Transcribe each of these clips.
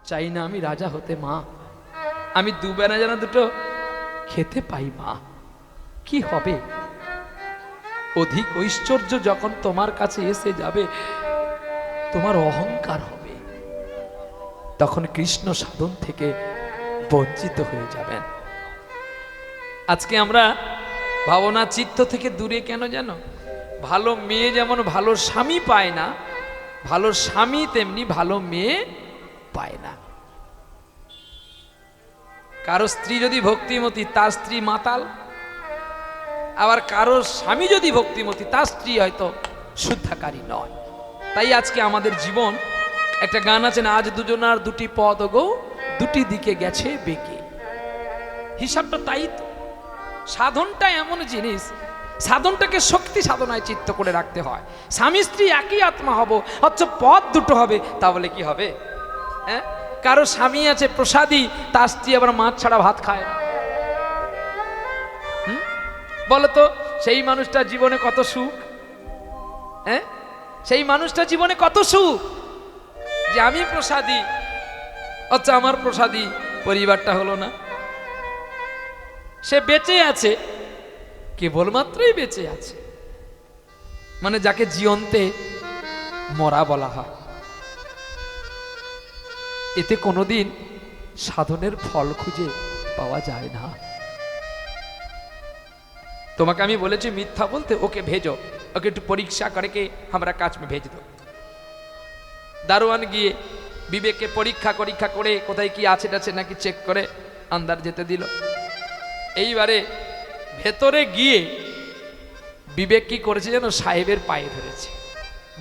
চাই না আমি রাজা হতে মা, আমি দুবেলা যেন দুটো খেতে পাই মা। কি হবে? অধিক ঐশ্বর্য যখন তোমার কাছে এসে যাবে, তোমার অহংকার হবে, তখন কৃষ্ণ সাধন থেকে বঞ্চিত হয়ে যাবেন। আজকে আমরা ভাবনা চিত্ত থেকে দূরে কেন জানো? ভালো মেয়ে যেমন ভালো স্বামী পায় না, ভালো স্বামী তেমনি ভালো মেয়ে পায় না। কারো স্ত্রী যদি ভক্তিমতী, তার স্ত্রী মাতাল। আবার কারো স্বামী যদি ভক্তিমতী, তার স্ত্রী হয়তো শুদ্ধাকারী নয়। তাই আজকে আমাদের জীবন, একটা গান আছে না, আজ দুজনার দুটি পদ গো, দুটি দিকে গেছে বেঁকে। হিসাবটা তাই তো। সাধনটা এমন জিনিস, সাধনটাকে শক্তি সাধনায় চিত্ত করে রাখতে হয়। স্বামী স্ত্রী একই আত্মা হব, অথচ পদ দুটো হবে, তাহলে কি হবে? হ্যাঁ, কারো স্বামী আছে প্রসাদী, তার স্ত্রী আবার মাছ ছাড়া ভাত খায় না। বলতো সেই মানুষটা জীবনে কত সুখ? হ্যাঁ, সেই মানুষটা জীবনে কত সুখ যে আমি প্রসাদী, অথচ আমার প্রসাদী পরিবারটা হলো না। সে বেঁচে আছে, কেবলমাত্রই বেঁচে আছে, মানে যাকে জীবন্তে মরা বলা হয়। এতে কোনোদিন সাধনের ফল খুঁজে পাওয়া যায় না। তোমাকে আমি বলেছি মিথ্যা বলতে, ওকে ভেজো, ওকে একটু পরীক্ষা করে কে আমরা কাজ में भेज दो। দারোয়ান গিয়ে বিবেককে পরীক্ষা করে কোথায় কি আছে টাছে নাকি চেক করে আন্দার যেতে দিল। এইবারে ভেতরে গিয়ে বিবেক কি করেছে যেন, সাহেবের পায়ে ধরেছে,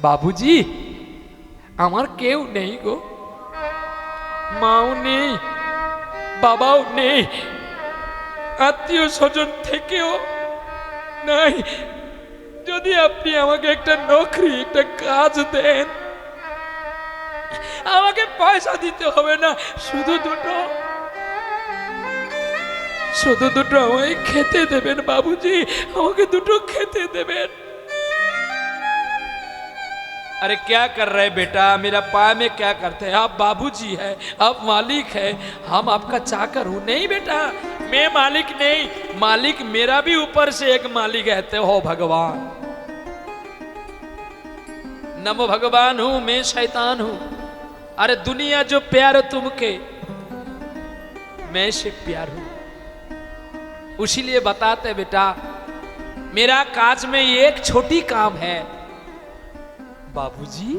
বাবুজি আমার কেউ নেই গো, মাও নেই, বাবাও নেই, আত্মীয় স্বজন থেকেও নাই, যদি আপনি আমাকে একটা নকরি, একটা কাজ দেন, আমাকে পয়সা দিতে হবে না, শুধু দুটো আমায় খেতে দেবেন বাবুজি, আমাকে দুটো খেতে দেবেন। अरे क्या कर रहे बेटा, मेरा पाए में क्या करते हैं आप? बाबूजी है, आप मालिक है, हम आपका चाकर हूं। नहीं बेटा, मैं मालिक नहीं, मालिक मेरा भी ऊपर से एक मालिक है, तो हो भगवान। नमो भगवान हूं, मैं शैतान हूं। अरे दुनिया जो प्यार तुमके, मैं से प्यार हूं। इसीलिए बताते बेटा, मेरा काज में एक छोटी काम है। बाबूजी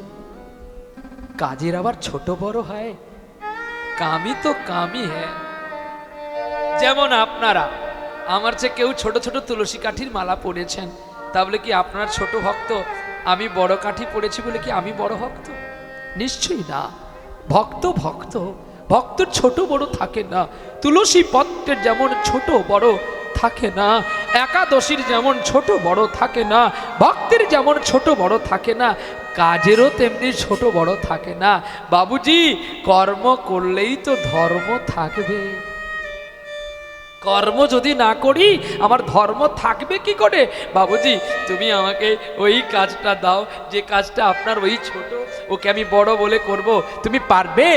काजेर आबार छोट बड़ो है, कामी तो कामी है। যেমন আপনারা আমার চেয়ে কেউ ছোট ছোট তুলসী কাঠির মালা পড়েছেন, তাহলে কি আপনার ছোট ভক্ত? আমি বড় কাঠি পড়েছি বলে কি আমি বড় ভক্ত? নিশ্চয়ই না। ভক্ত ভক্ত, ভক্তর ছোট বড় থাকে না। তুলসী পত্রের যেমন ছোট বড় থাকে না, একাদশীর যেমন ছোট বড় থাকে না, ভক্তের যেমন ছোট বড় থাকে না, কাজেরও তেমনি ছোট বড় থাকে না। বাবুজি কর্ম করলেই তো ধর্ম থাকবে, কর্ম যদি না করি আমার ধর্ম থাকবে কি করে? বাবুজি তুমি আমাকে ওই কাজটা দাও, যে কাজটা আপনার ওই ছোট, ওকে আমি বড় বলে করব, তুমি পারবে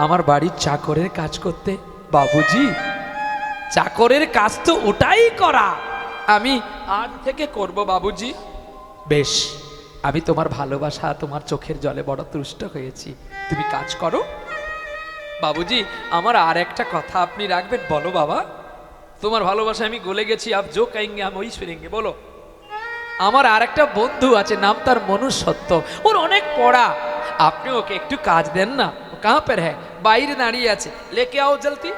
আমার বাড়ির চাকরের কাজ করতে? বাবুজি চাকরের কাজ তো ওটাই করা, আমি আজ থেকে করব বাবুজি। বেশ, আমি তোমার ভালোবাসা, তোমার চোখের জলে বড় তুষ্ট হয়েছি, তুমি কাজ করো। বাবুজি আমার আর একটা কথা আপনি রাখবেন। বলো বাবা, তোমার ভালোবাসা আমি গলে গেছি, আপ জো কহেঙ্গে हम वही सुनेंगे। বলো। আমার আর একটা বন্ধু আছে, নাম তার মনুষ্যত্ব, ওর অনেক পড়া, আপনি ওকে একটু কাজ দেন না। কাহা पर है? বাইরে দাঁড়িয়ে আছে, লেকে আও জলদি।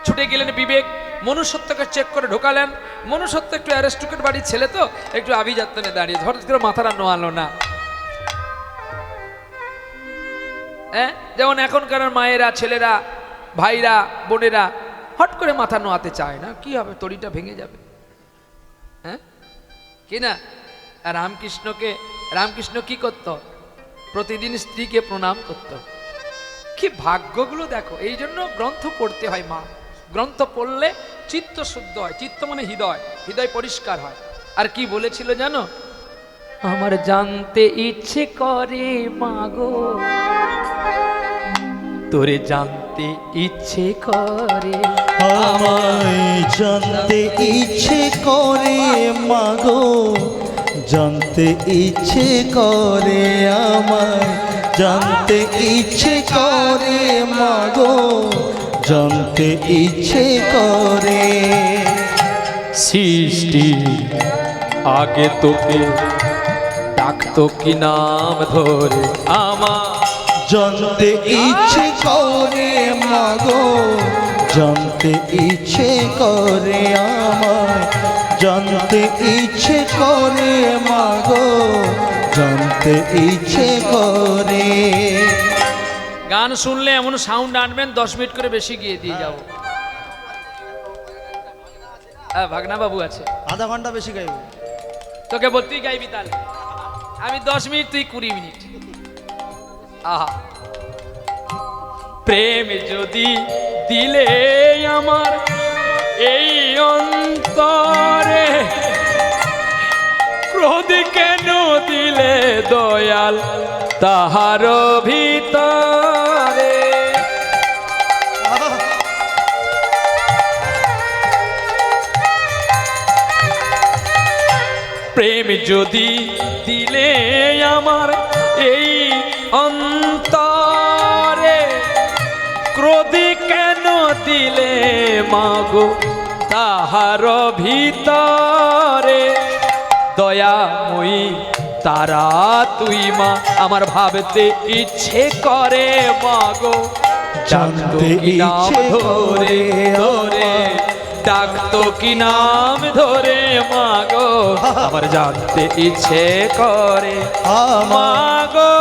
ছুটে গেলেন বিবেক, মনুষ্যত্বকে চেক করে ঢোকালেন। মনুষ্যত্ব একটু অ্যারিস্টোক্রেট বাড়ির ছেলে তো, একটু আভিজাত্যনে দাঁড়িয়ে, হঠাৎ করে মাথাটা নোয়ালো না। হ্যাঁ, যেমন এখনকার মায়েরা, ছেলেরা, ভাইরা, বোনেরা হট করে মাথা নোয়াতে চায় না, কি হবে? তড়িটা ভেঙে যাবে। হ্যাঁ কি না? আর রামকৃষ্ণ কি করত? প্রতিদিন স্ত্রীকে প্রণাম করত। কি ভাগ্যগুলো দেখো! এই জন্য গ্রন্থ পড়তে হয় মা, গ্রন্থ পড়লে চিত্ত শুদ্ধ হয়। চিত্ত মানে হৃদয়, হৃদয় পরিষ্কার হয়। আর কি বলেছিল জানো? আমার জানতে ইচ্ছে করে মাগো তোরে জানতে ইচ্ছে করে, আমায় জানতে ইচ্ছে করে মাগো, জানতে ইচ্ছে করে আমায়, জানতে ইচ্ছে করে মাগো, জানতে ইচ্ছে করে। সৃষ্টি আগে তোকে ডাকতো কি নাম ধরে, আমার জানতে ইচ্ছে করে মাগো, জানতে ইচ্ছে করে আমায়, জানতে ইচ্ছে করে মাগো, জানতে ইচ্ছে করে। গান শুনলে এমন সাউন্ড আনবেন 10 মিনিট করে বেশি গিয়ে দিয়ে যাব। ভাগনা বাবু আছে, আধা ঘন্টা বেশি গাইব। তোকে বলতেই গাইবি তাহলে, আমি 10 মিনিট তুই 20 মিনিট। আহা, প্রেম যদি দিলে আমার এই অন্তরে, ক্রোধ কেন দিলে দয়াল তাহার ভিতরে। প্রেম যদি দিলে আমার এই অন্তরে, ক্রোধ কেন দিলে মাগো তাহার ভিতরে। দয়াময়ী তারা তুই মা, আমার ভাবতে ইচ্ছে করে মাগো, জানতে ইচ্ছে ধরে ধরে ডাকতো কি নাম ধরে মাগো, আমার জানতে ইচ্ছে করে মাগো।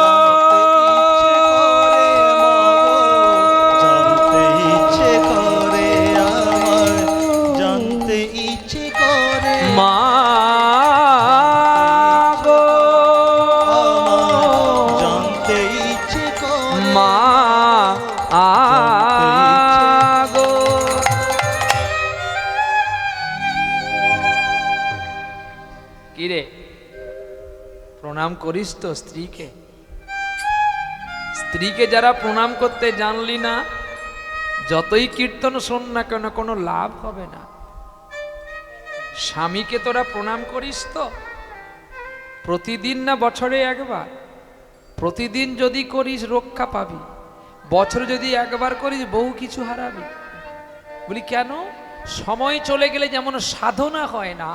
জানতে ইচ্ছে করে আমার, জানতে ইচ্ছে করে মাগো, জানতে ইচ্ছে করে মা আগো। কিরে প্রণাম করিস তো স্ত্রীকে? স্ত্রীকে যারা প্রণাম করতে জানলি না, যতই কীর্তন শোন না কেন কোনো লাভ হবে না। স্বামীকে তোরা প্রণাম করিস তো? প্রতিদিন না বছরে একবার? প্রতিদিন যদি করিস রক্ষা পাবি, বছরে যদি একবার করিস বহু কিছু হারাবি। বলি কেন? সময় চলে গেলে যেমন সাধনা হয় না,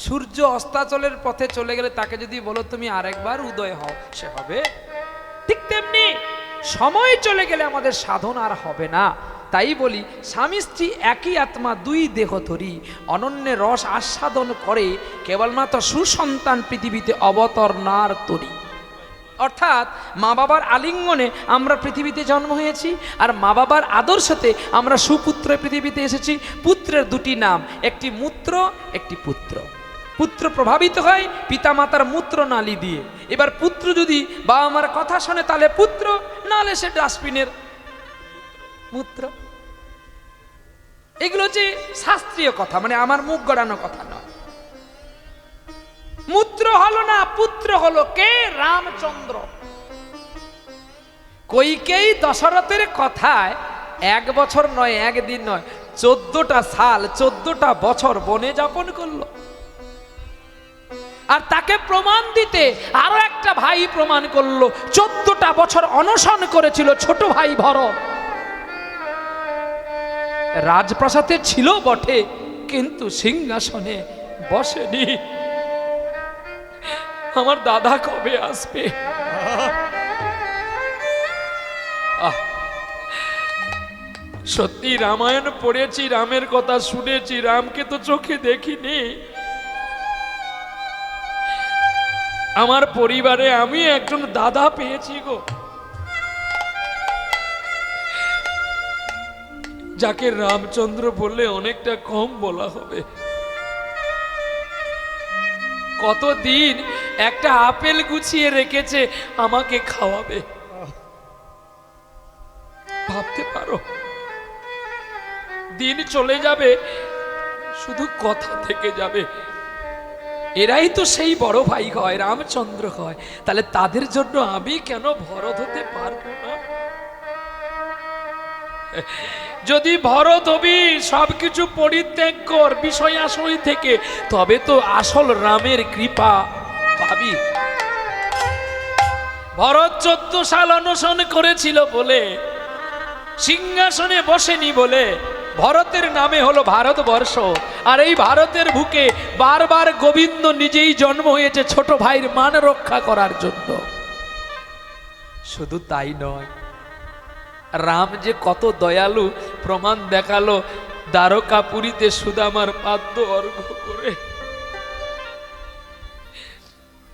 সূর্য অস্তাচলের পথে চলে গেলে তাকে যদি বলো তুমি আরেকবার উদয় হও, সে হবে? ঠিক তেমনি সময় চলে গেলে আমাদের সাধনা আর হবে না। তাই বলি স্বামী স্ত্রী একই আত্মা, দুই দেহ ধরি, অনন্য রস আস্বাদন করে কেবলমাত্র সুসন্তান পৃথিবীতে অবতরণার তরি। অর্থাৎ মা বাবার আলিঙ্গনে আমরা পৃথিবীতে জন্ম হয়েছি, আর মা বাবার আদর্শতে আমরা সুপুত্রে পৃথিবীতে এসেছি। পুত্রের দুটি নাম, একটি মূত্র, একটি পুত্র। পুত্র প্রভাবিত হয় পিতামাতার মূত্র নালী দিয়ে। এবার পুত্র যদি বাবা মার কথা শোনে তাহলে পুত্র, নাহলে সে ডাস্টবিনের মূত্র। এগুলো হচ্ছে শাস্ত্রীয় কথা, মানে আমার মুখ গড়ানো কথা নয়। মূত্র হলো না, পুত্র হলো কে? রামচন্দ্র। কইকেই দশরথের কথায় 1 বছর নয়, 1 দিন নয়, 14টা সাল, 14টা বছর বনে যাপন করলো। আর তাকে প্রমাণ দিতে আরো একটা ভাই প্রমাণ করলো, 14টা বছর অনশন করেছিল ছোট ভাই ভরত। রাজপ্রাসাদে ছিল বটে, কিন্তু সিংহাসনে বসেনি। আমার দাদা কবে আসবে? সত্যি রামায়ণ পড়েছি, রামের কথা শুনেছি, রামকে তো চোখে দেখিনি। আমার পরিবারে আমি একজন দাদা পেয়েছি গো, যাকে রামচন্দ্র বললে অনেকটা কম বলা হবে। কতদিন একটা আপেল গুছিয়ে রেখেছে আমাকে খাওয়াবে, ভাবতে পারো? দিন চলে যাবে, শুধু কথা থেকে যাবে। এরাই তো সেই বড় ভাই হয়, রামচন্দ্র হয়। তাহলে তাদের জন্য আমি কেন ভরত হতে পারবো না? যদি ভরত হবি সবকিছু পরিত্যাগ কর বিষয় আশয় থেকে, তবে তো আসল রামের কৃপা পাবি। ভরত 14 সাল অনশন করেছিল বলে, সিংহাসনে বসেনি বলে ভরতের নামে হলো ভারতবর্ষ। আর এই ভারতের বুকে বারবার গোবিন্দ নিজেই জন্ম হয়েছে ছোট ভাইয়ের মান রক্ষা করার জন্য। শুধু তাই নয়, রাম যে কত দয়ালু প্রমাণ দেখালো দ্বারকাপুরীতে সুদামার পাদ্য অর্ঘ্য করে।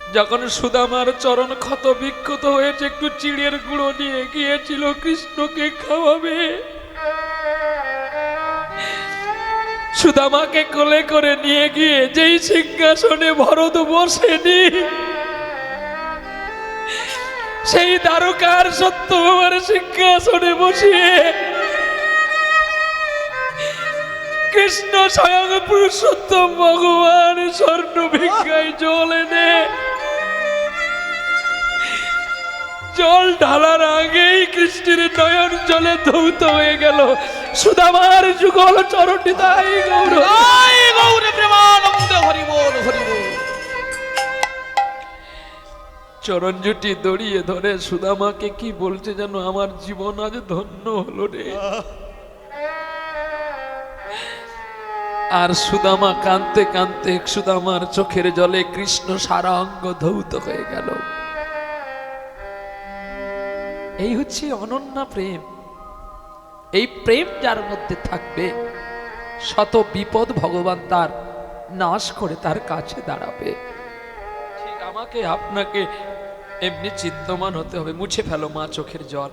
যখন সুদামার চরণ ক্ষত বিক্ষত হয়েছে, একটু চিড়ের গুঁড়ো নিয়ে গিয়েছিল কৃষ্ণকে খাওয়াবে। সুদামাকে কোলে করে নিয়ে গিয়ে যেই সিংহাসনে ভরত বসেনি, সেই দ্বারকার সত্যভামার সিংহাসনে বসিয়ে কৃষ্ণ স্বয়ং পুরুষোত্তম ভগবান স্বর্ণ ভিক্ষায় জল এনে জল ঢালার আগেই কৃষ্ণের নয়ন জলে ধৌত হয়ে গেল। সুদামার যুগল চরণটি তাই গৌর গৌর প্রেমানন্দে হরি বল হরি বল। চরণ জুটি দড়িয়ে ধরে সুদামাকে কি বলছে যেন, আমার জীবন আজ ধন্য হলো রে। আর সুদামা কাঁদতে কাঁদতে, সুদামার চোখের জলে কৃষ্ণ সারা অঙ্গ ধৌত হয়ে গেল। এই হচ্ছে অনন্য প্রেম। এই প্রেম যার মধ্যে থাকবে, শত বিপদ ভগবান তার নাশ করে তার কাছে দাঁড়াবে। ঠিক আমাকে আপনাকে এমনি চিন্তমান হতে হবে। মুছে ফেলো মা চোখের জল।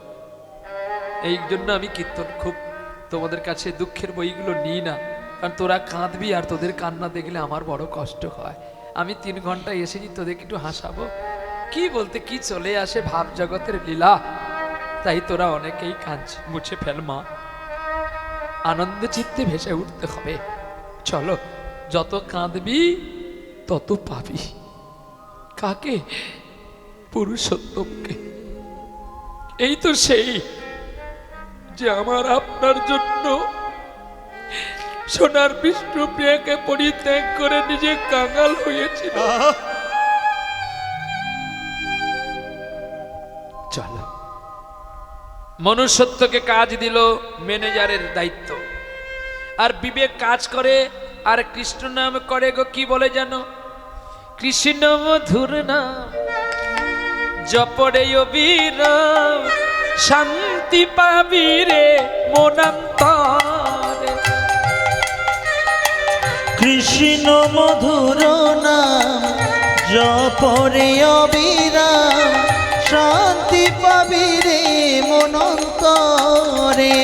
এই জন্য আমি কীর্তন খুব তোমাদের কাছে দুঃখের বইগুলো নিই না, কারণ তোরা কাঁদবি আর তোদের কান্না দেখলে আমার বড় কষ্ট হয়। আমি 3 ঘন্টা এসেছি তোদেরকে একটু হাসাবো, কি বলতে কি চলে আসে ভাব জগতের লীলা, তাই তোরা অনেকেই কাঁদছে। মুছে ফেল মা, আনন্দ চিত্তে ভেসে উঠতে হবে। চলো, যত কাঁদবি তত পাবি। কাকে? পুরুষোত্তমকে। এই তো সেই যে আমার আপনার জন্য সোনার বিষ্ণুপ্রিয়াকে পরিত্যাগ করে নিজে কাঙাল হয়েছিল। চলো, মনুষ্যত্বকে কাজ দিল ম্যানেজারের দায়িত্ব, আর বিবেক কাজ করে, আর কৃষ্ণ নাম করে গো কি বলে জানো? কৃষ্ণ মধুর নাম জপরে অবিরাম, শান্তি পাবি রে মনান্তরে। কৃষ্ণ মধুর নাম জপরে অবিরাম, শান্তি পাবি রে মনন্তরে।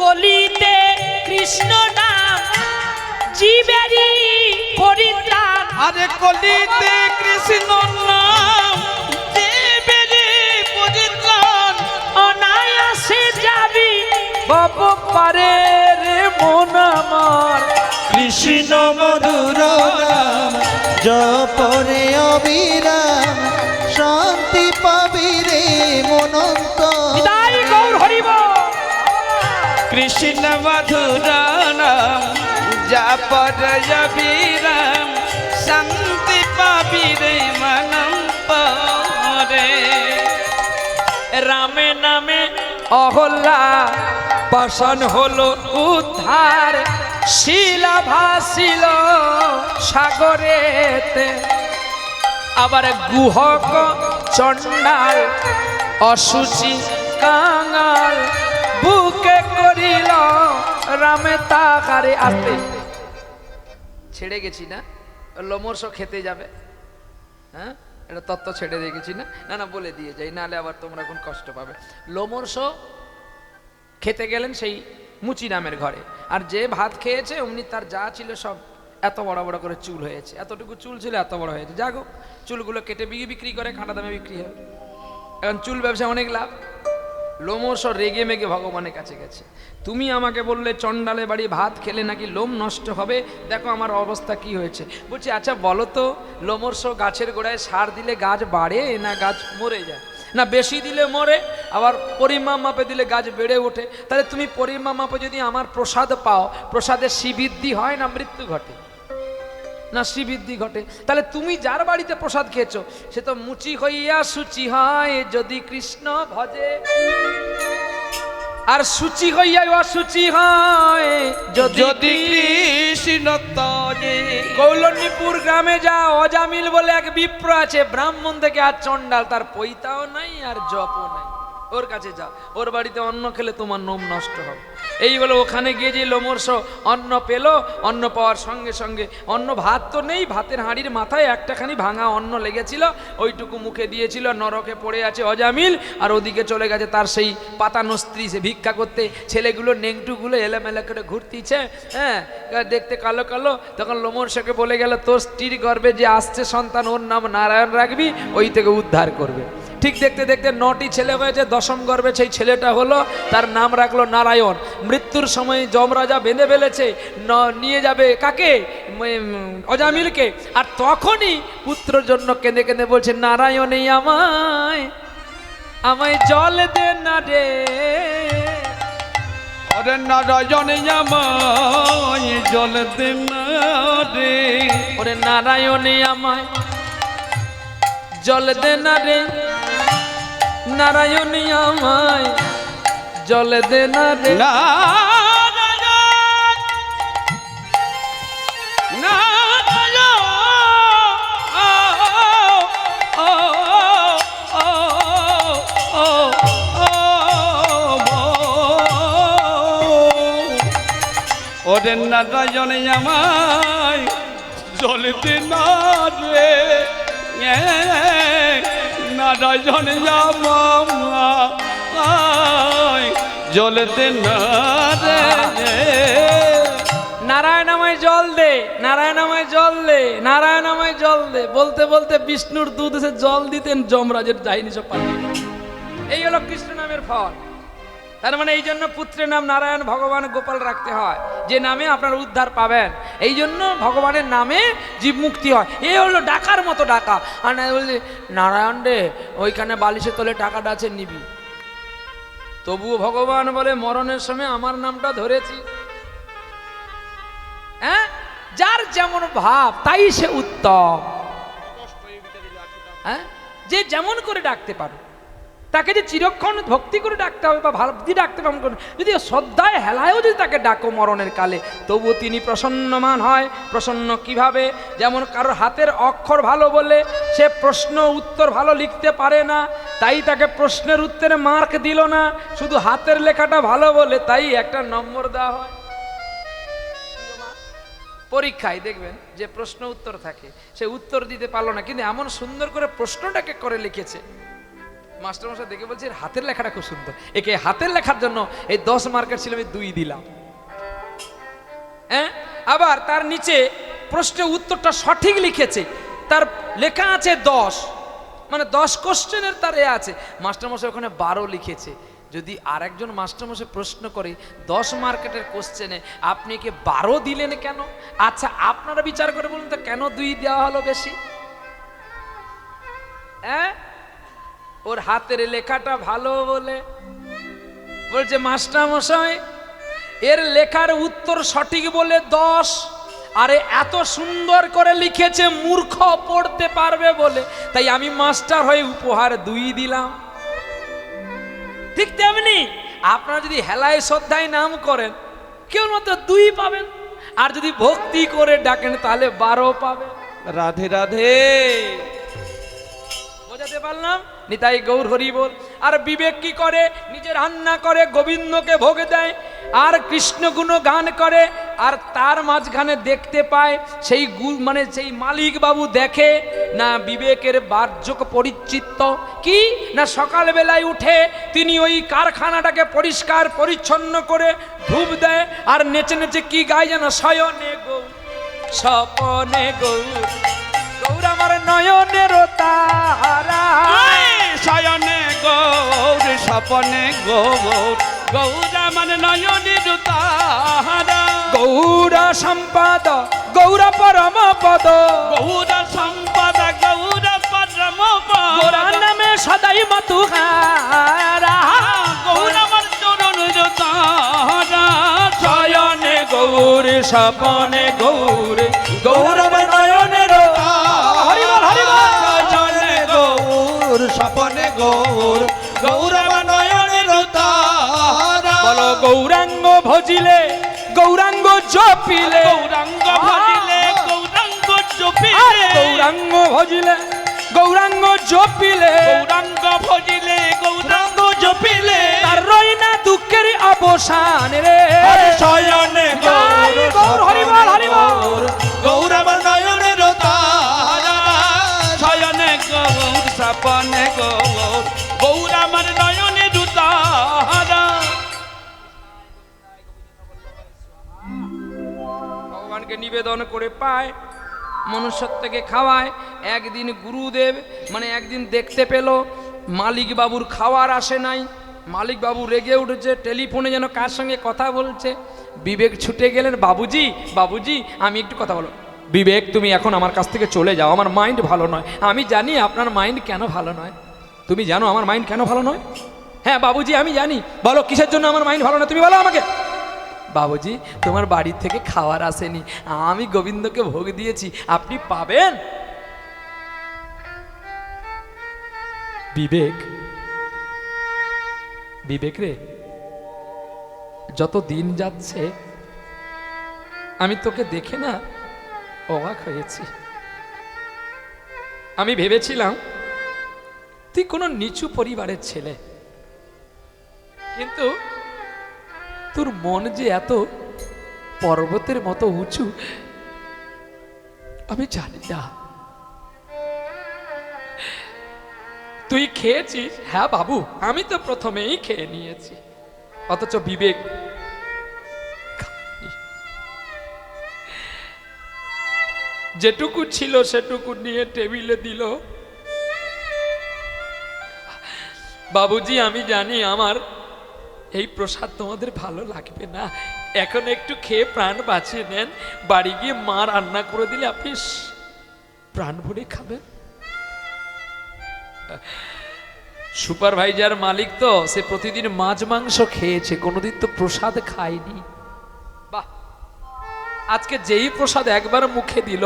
কলিতে কৃষ্ণ নাম জীবেরই পরিত্রাণ। আরে কলিতে কৃষ্ণ নাম জীবেরই পরিত্রাণ, অনায়াসে যাবি বাপ পারে রে মন আমার। কৃষ্ণ মধুর নাম জপরে অবিরাম, শান্তি পাবি রে মনন্তরে। তাই গৌর হরিব। কৃষ্ণ মধুর নাম জপরে অবিরাম, শান্তি পাবি রে মনন্তরে। রামে নামে অহল্যা পাষাণ হলো উদ্ধার, শিলা ভাসিল সাগরেতে। আবার গুহক চণ্ডাল অসুচি কাঙাল, বুকে করিল রামে তাহারে। আসতে ছেড়ে গেছি না, লোমর্ষ খেতে যাবে, হ্যাঁ এটা তত্ত্ব ছেড়ে রেখেছি না, না না বলে দিয়ে যাই, নাহলে আবার তোমরা কোন কষ্ট পাবে। লোমর্ষ খেতে গেলেন সেই মুচি নামের ঘরে, আর যে ভাত খেয়েছে অমনি তার যা ছিল সব এত বড় বড় করে চুল হয়েছে। এতটুকু চুল ছিল এত বড় হয়েছে। যাগো, চুলগুলো কেটে বিক্রি করে খাঁটা দামে বিক্রি হয়। এখন চুল ব্যবসা অনেক লাভ। লোমশ রেগে মেগে ভগবানের কাছে গেছে, তুমি আমাকে বললে চণ্ডালে বাড়ি ভাত খেলে নাকি লোম নষ্ট হবে, দেখো আমার অবস্থা কি হয়েছে। বলছি আচ্ছা বলো তো, লোমর্ষ গাছের গোড়ায় সার দিলে গাছ বাড়ে না গাছ মরে যায়? না বেশি দিলে মরে, আবার পরিমাপ মাপে দিলে গাছ বেড়ে ওঠে। তাহলে তুমি পরিমাপ মাপে যদি আমার প্রসাদ পাও, প্রসাদের শ্রীবৃদ্ধি হয় না মৃত্যু ঘটে? না, শ্রীবৃদ্ধি ঘটে। তাহলে তুমি যার বাড়িতে প্রসাদ খেয়েছো সে তো মুচি হইয়া সুচি হয় যদি কৃষ্ণ ভজে, আর সুচি হইয়া অসুচি হয় যদি কৃষ্ণ তরে। কৌলন্যপুর গ্রামে যা, অজামিল বলে এক বিপ্র আছে, ব্রাহ্মণ থেকে আর চণ্ডাল, তার পৈতাও নাই আর জপও নাই। ওর কাছে যা, ওর বাড়িতে অন্ন খেলে তোমার নোম নষ্ট হবে। এই বলে ওখানে গিয়ে যে লোমর্ষ অন্ন পেল, অন্ন পাওয়ার সঙ্গে সঙ্গে অন্ন, ভাত তো নেই, ভাতের হাঁড়ির মাথায় একটাখানি ভাঙা অন্ন লেগেছিল, ওইটুকু মুখে দিয়েছিল, নরকে পড়ে আছে অজামিল, আর ওদিকে চলে গেছে তার সেই পাতানো স্ত্রী, সে ভিক্ষা করতে, ছেলেগুলো নেংটুগুলো এলামেলা করে ঘুরতিছে, হ্যাঁ, দেখতে কালো কালো। তখন লোমর্ষকে বলে গেল, তোর স্ত্রীর গর্ভে যে আসছে সন্তান, ওর নাম নারায়ণ রাখবি, ওই থেকে উদ্ধার করবে। ঠিক দেখতে দেখতে 9টি ছেলে হয়েছে, 10ম গর্ভে সেই ছেলেটা হলো, তার নাম রাখলো নারায়ণ। মৃত্যুর সময় যমরাজা বেঁধে ফেলেছে, নিয়ে যাবে কাকে? অজামিলকে। আর তখনই পুত্রর জন্য কেঁদে কেঁদে বলছে, নারায়ণ আমায় আমায় জল দে না রে, ওরে নারায়ণ আমায় জল দে না রে, ওরে নারায়ণ আমায় জল দে না রে, নারায়ণ আমায় জল দে না রে। ওরে নারায়ণ আমায় জল দে না রে, নারায়ণ আমায় জল দে না রে। নারায়ণ আমায় জল দে, নারায়ণ আমায় জল দে, নারায়ণ আমায় জল দে, বলতে বলতে বিষ্ণুর দুধ এসে জল দিতেন যমরাজের যাইনি সব পাঠিয়ে। এই হলো কৃষ্ণ নামের ফল। তার মানে এই জন্য পুত্রের নাম নারায়ণ ভগবান গোপাল রাখতে হয়, যে নামে আপনার উদ্ধার পাবেন। এই জন্য ভগবানের নামে জীব মুক্তি হয়। এই হলো ডাকার মতো ডাকা। আর না বলছি নারায়ণ রে, ওইখানে বালিশের তলে টাকাটা আছে, নিবি। তবুও ভগবান বলে, মরণের সময় আমার নামটা ধরেছি। হ্যাঁ, যার যেমন ভাব তাই সে উত্তম। হ্যাঁ, যে যেমন করে ডাকতে পারো, তাকে যে চিরক্ষণ ভক্তি করে ডাকতে হবে বা ভাবতি ডাকতে পারবেন, যদি শ্রদ্ধায় হেলায়ও যদি তাকে ডাকো মরণের কালে, তবুও তিনি প্রসন্নমান হয়। প্রসন্ন কিভাবে? যেমন কারোর হাতের অক্ষর ভালো বলে সে প্রশ্ন উত্তর ভালো লিখতে পারে না, তাই তাকে প্রশ্নের উত্তরে মার্ক দিল না, শুধু হাতের লেখাটা ভালো বলে তাই একটা নম্বর দেওয়া হয়। পরীক্ষায় দেখবেন যে প্রশ্ন উত্তর থাকে, সে উত্তর দিতে পারলো না, কিন্তু এমন সুন্দর করে প্রশ্নটাকে করে লিখেছে, মাস্টারমশাই দেখে বলছে হাতের লেখাটা খুব সুন্দর, একে হাতের লেখার জন্য এই 10 মার্কের ছিল, আমি 2 দিলাম। হ্যাঁ, আবার তার নিচে প্রশ্নের উত্তরটা সঠিক লিখেছে, তার লেখা আছে 10, মানে 10 কোশ্চেনের তার এ আছে, মাস্টারমশাই ওখানে 12 লিখেছে। যদি আরেকজন মাস্টারমশাই প্রশ্ন করে 10 মার্কেটের কোশ্চেনে আপনি কি 12 দিলেন কেন? আচ্ছা, আপনারা বিচার করে বলুন তো, কেন 2 দেওয়া হলো বেশি? হ্যাঁ, ওর হাতের লেখাটা ভালো বলে বলছে মাস্টারমশাই এর লেখার উত্তর সঠিক বলে 10, আরে এত সুন্দর করে লিখেছে মূর্খ পড়তে পারবে বলে, তাই আমি মাস্টার হয়ে উপহার 2 দিলাম। ঠিক তেমনি আপনারা যদি হেলায় শ্রদ্ধায় নাম করেন কেবলমাত্র 2 পাবেন, আর যদি ভক্তি করে ডাকেন তাহলে 12 পাবেন। রাধে রাধে। বোঝাতে পারলাম? নিতাই গৌর হরি বল। আর বিবেক কি করে? নিজে রান্না করে গোবিন্দকে ভোগ দেয়, আর কৃষ্ণ গুণ গান করে, আর তার মাঝখানে দেখতে পায় সেই মানে সেই মালিক বাবু দেখে না বিবেকের বাহ্যক পরিচিত্ত কি না, সকালবেলায় উঠে তিনি ওই কারখানাটাকে পরিষ্কার পরিচ্ছন্ন করে ধূপ দেয়, আর নেচে নেচে কি গায় যেন, শয়নে গৌর স্বপনে গৌর, গৌর আমার নয়নের তারা, শয়নে গৌর স্বপনে গৌর, গৌর আমার নয়নের তারা, গৌর সম্পদ গৌর পরম পদ, গৌর সম্পদ গৌর পরম পদ, গৌর নামে সদাই মতুহারা। স্বপনে গৌর গৌরব নয়নের হরিবল হরিবল শয়নে গৌর স্বপনে গৌর গৌরব নয়নের তারা বলো গৌরাঙ্গ ভজিলে গৌরাঙ্গ জপিলে গৌরাঙ্গ ভজিলে গৌরাঙ্গ আরে জপিলে গৌরাঙ্গ ভজিলে গৌরাঙ্গ জপিলে গৌরাঙ্গ ভজিলে গৌরাঙ্গ জপিলে তার রই না দুঃখের অবসান রে শয়নে জয় গৌর হরিবল হরিবল গৌরব নয়নের তারা শয়নে গৌর স্বপনে গৌর গৌর আমার নয়নে দুতারা ভগবানকে নিবেদন করে পায় মনুষ্যত্বকে খাওয়ায়। একদিন গুরুদেব মানে একদিন দেখতে পেল মালিক বাবুর খাওয়ার আসে নাই। মালিক বাবু রেগে উঠেছে, টেলিফোনে যেন কার সঙ্গে কথা বলছে। বিবেক ছুটে গেলেন, বাবুজি বাবুজি আমি একটু কথা বলো। বিবেক তুমি এখন আমার কাছ থেকে চলে যাও, আমার মাইন্ড ভালো নয়। আমি জানি আপনার মাইন্ড কেন ভালো নয়। তুমি জানো আমার মাইন্ড কেন ভালো নয়? হ্যাঁ বাবুজি আমি জানি। বলো কিসের জন্য আমার মাইন্ড ভালো নয়, তুমি বলো আমাকে। বাবুজি তোমার বাড়ির থেকে খাবার আসেনি, আমি গোবিন্দকে ভোগ দিয়েছি, আপনি পাবেন। বিবেক বিবেক রে, যত দিন যাচ্ছে আমি তোকে দেখে না অবাক হয়েছি। আমি ভেবেছিলাম তুই কোনো নিচু পরিবারের ছেলে, কিন্তু তোর মন যে এত পর্বতের মতো উঁচু আমি জানি না। তুই খেয়েছিস? হ্যাঁ বাবু আমি তো প্রথমেই খেয়ে নিয়েছি, অথচ বিবেক খায়নি। যেটুকু ছিল সেটুকু নিয়ে টেবিলে দিল। বাবুজি আমি জানি আমার এই প্রসাদ তোমাদের ভালো লাগবে না, এখন একটু খেয়ে প্রাণ বাঁচিয়ে নেন, বাড়ি গিয়ে মা রান্না করে দিলে আপনি প্রাণ ভরে খাবেন। সুপারভাইজার মালিক তো সে প্রতিদিন মাছ মাংস খেয়েছে, কোনোদিন তো প্রসাদ খায়নি। বাহ, আজকে যেই প্রসাদ একবার মুখে দিল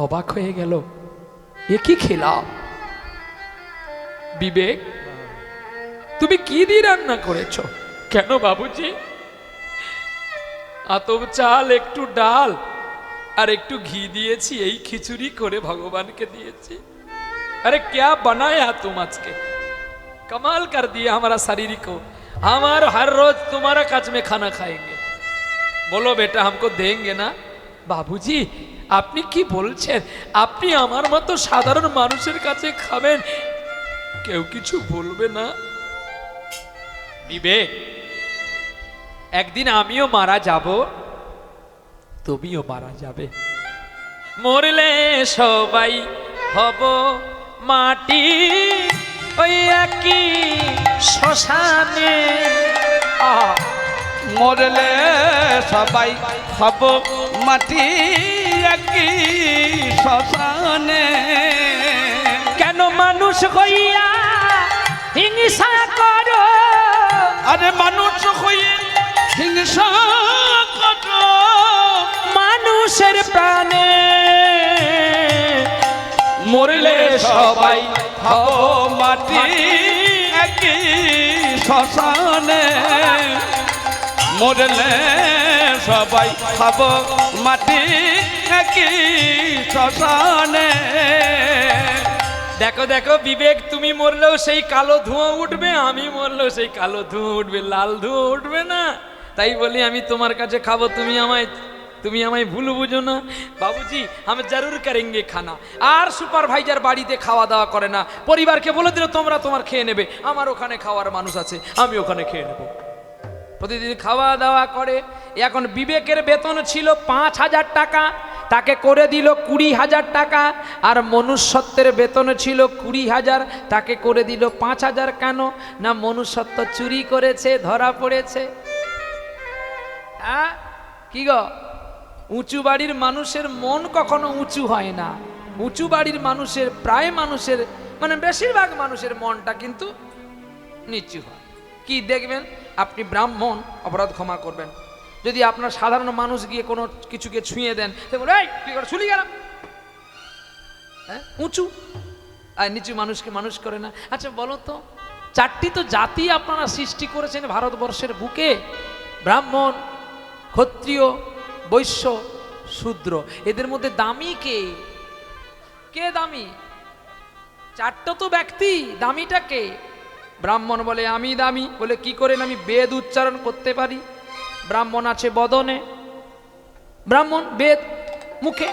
অবাক হয়ে গেল, এ কি খেলাম। বিবেক তুমি কি দিয়ে রান্না করেছো? কেন বাবুজি? আতপ চাল, একটু ডাল আর একটু ঘি দিয়েছি, এই খিচুড়ি করে ভগবানকে দিয়েছি। अरे क्या बनाया तुम आज के, कमाल कर दिया हमारा शरीर को। हमार हर रोज तुम्हारा काज में खाना खाएंगे, बोलो बेटा हमको देंगे ना? बाबूजी আপনি কি বলছেন? আপনি আমার মতো সাধারণ মানুষের কাছে খাবেন, কেউ কিছু বলবে না? বিবেক একদিন আমিও মারা যাব, তুমিও মারা যাবে, মরলে সবাই হব মাটি ওই একই শ্মশানে। মরলে সবাই হব মাটি একই শ্মশানে। কেন মানুষ হইয়া হিংসা করো? আরে মানুষ হয়ে হিংসা করো, মানুষের প্রাণে মরলে সবাই হব মাটি একই শ্মশানে। মরলে সবাই হব মাটি একই শ্মশানে। দেখো দেখো বিবেক, তুমি মরলেও সেই কালো ধোঁয়া উঠবে, আমি মরলেও সেই কালো ধোঁয়া উঠবে, লাল ধোঁয়া উঠবে না। তাই বলি আমি তোমার কাছে খাবো, তুমি আমায় ভুল বুঝো না। বাবুজি আমি জরুর করেঙ্গে খানা। আর সুপারভাইজার বাড়িতে খাওয়া দাওয়া করে না, পরিবারকে বলে দিল তোমরা তোমার খেয়ে নেবে, আমার ওখানে খাওয়ার মানুষ আছে, আমি ওখানে খেয়ে নেব। প্রতিদিন খাওয়া দাওয়া করে। এখন বিবেকের বেতন ছিল 5,000 টাকা, তাকে করে দিল 20,000 টাকা। আর মনুষ্যত্বের বেতন ছিল 20,000, তাকে করে দিল 5,000। কেন না মনুষ্যত্ব চুরি করেছে, ধরা পড়েছে। হ্যাঁ কি গো, উঁচু বাড়ির মানুষের মন কখনো উঁচু হয় না। উঁচু বাড়ির মানুষের প্রায় মানুষের মানে বেশিরভাগ মানুষের মনটা কিন্তু নিচু হয়। কি দেখবেন আপনি ব্রাহ্মণ, অপরাধ ক্ষমা করবেন, যদি আপনার সাধারণ মানুষ গিয়ে কোনো কিছুকে ছুঁয়ে দেন তো বলে এই তুই করে ছুলি গেলাম, হ্যাঁ উঁচু আর নিচু মানুষকে মানুষ করে না। আচ্ছা বলো তো, চারটি তো জাতি আপনারা সৃষ্টি করেছেন ভারতবর্ষের বুকে, ব্রাহ্মণ, ক্ষত্রিয়, বৈশ্য, শূদ্র, এদের মধ্যে দামি কে? কে দামি? চারটা তো ব্যক্তি, দামিটা কে? ব্রাহ্মণ বলে আমি দামি, বলে কি করে? আমি বেদ উচ্চারণ করতে পারি। ব্রাহ্মণ আছে বদনে, ব্রাহ্মণ বেদ মুখে।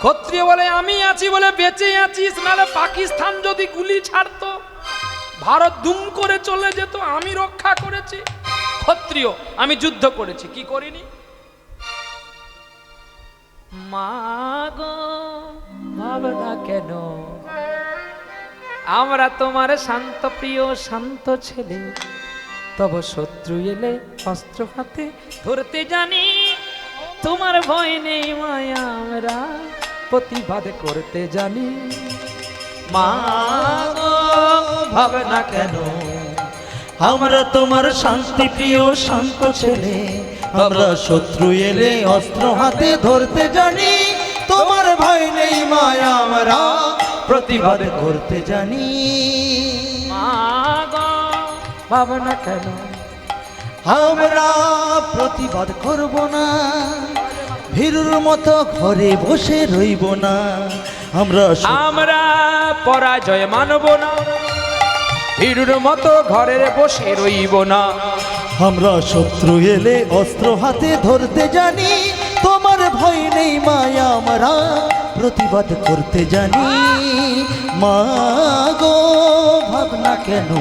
ক্ষত্রিয় বলে আমি আছি বলে বেঁচে আছিস, নাহলে পাকিস্তান যদি গুলি ছাড়তো ভারত দুম করে চলে যেত, আমি রক্ষা করেছি। ক্ষত্রিয় আমি যুদ্ধ করেছি, কি করিনি? মা গো ভাবনা কেন, আমরা তোমার শান্ত প্রিয় শান্ত ছেলে, তব শত্রু এলে অস্ত্র হাতে ধরতে জানি, তোমার ভয় নেই মায়া, আমরা প্রতিবাদ করতে জানি। মা গো ভাবনা কেন, আমরা তোমার শান্তি প্রিয় শান্ত ছেলে, আমরা শত্রু এলে অস্ত্র হাতে ধরতে জানি, তোমার ভয় নেই মায়া, আমরা প্রতিবাদ করতে জানি। মা গো ভাবনা কেন, আমরা প্রতিবাদ করব না, ভীরুর মতো ঘরে বসে রইব না, আমরা আমরা পরাজয় মানব না, ভীরুর মতো ঘরের বসে রইব না। আমরা শত্রু এলে অস্ত্র হাতে ধরতে জানি, তোমার ভয় নেই মায়া, আমরা প্রতিবাদ করতে জানি। মা গো ভাবনা কেন,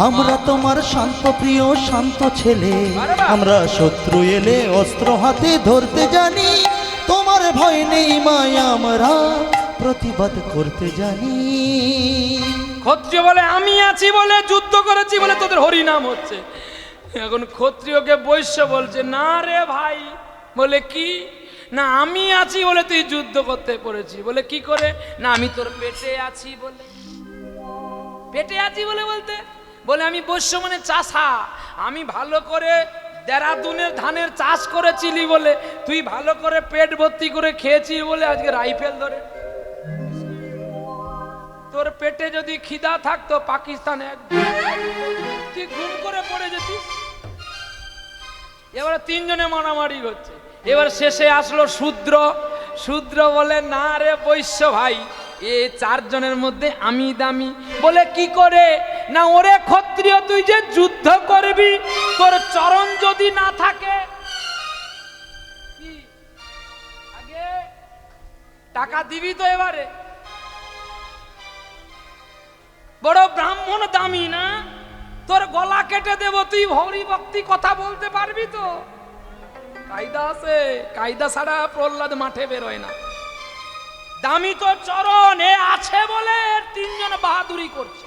আমরা তোমার শান্ত প্রিয় শান্ত ছেলে, আমরা শত্রু এলে অস্ত্র হাতে ধরতে জানি, তোমার ভয় নেই মায়া, আমরা প্রতিবাদ করতে জানি। ক্ষত্রিয় বলে আমি আছি বলে যুদ্ধ করেছি বলে তোদের হরিনাম হচ্ছে। এখন ক্ষত্রিয়কে বৈশ্য বলছে না রে ভাই, বলে কি না আমি আছি বলে তুই যুদ্ধ করতে পড়েছি, বলে কি করে? না আমি তোর পেটে আছি বলে। পেটে আছি বলে বলতে বলে আমি বৈশ্য মানে চাষা, আমি ভালো করে দেরাদুনের ধানের চাষ করেছিলি বলে, তুই ভালো করে পেট ভর্তি করে খেয়েছি বলে আজকে রাইফেল ধরে। তোর পেটে যদি খিদা থাকতো পাকিস্তানে তুই ঘুম করে পড়ে যেতিস। এবারে তিনজনে মারামারি হচ্ছে, এবার শেষে আসলো শূদ্র। শূদ্র বলে না রে বৈশ্য ভাই, এ চারজনের মধ্যে আমি দামি, বলে কি করে? না ওরে ক্ষত্রিয় তুই যে যুদ্ধ করবি, তোর চরণ যদি না থাকে, কি আগে টাকা দিবি তো? এবারে বড় ব্রাহ্মণ দামি না, তোর গলা কেটে দেব, তুই হরি ভক্তি কথা বলতে পারবি তো? কায়দা আছে, কায়দা ছাড়া প্রহ্লাদ মাঠে বেরোয় না। দামি তো চরণ, এ আছে বলে তিনজন বাহাদুরি করছে।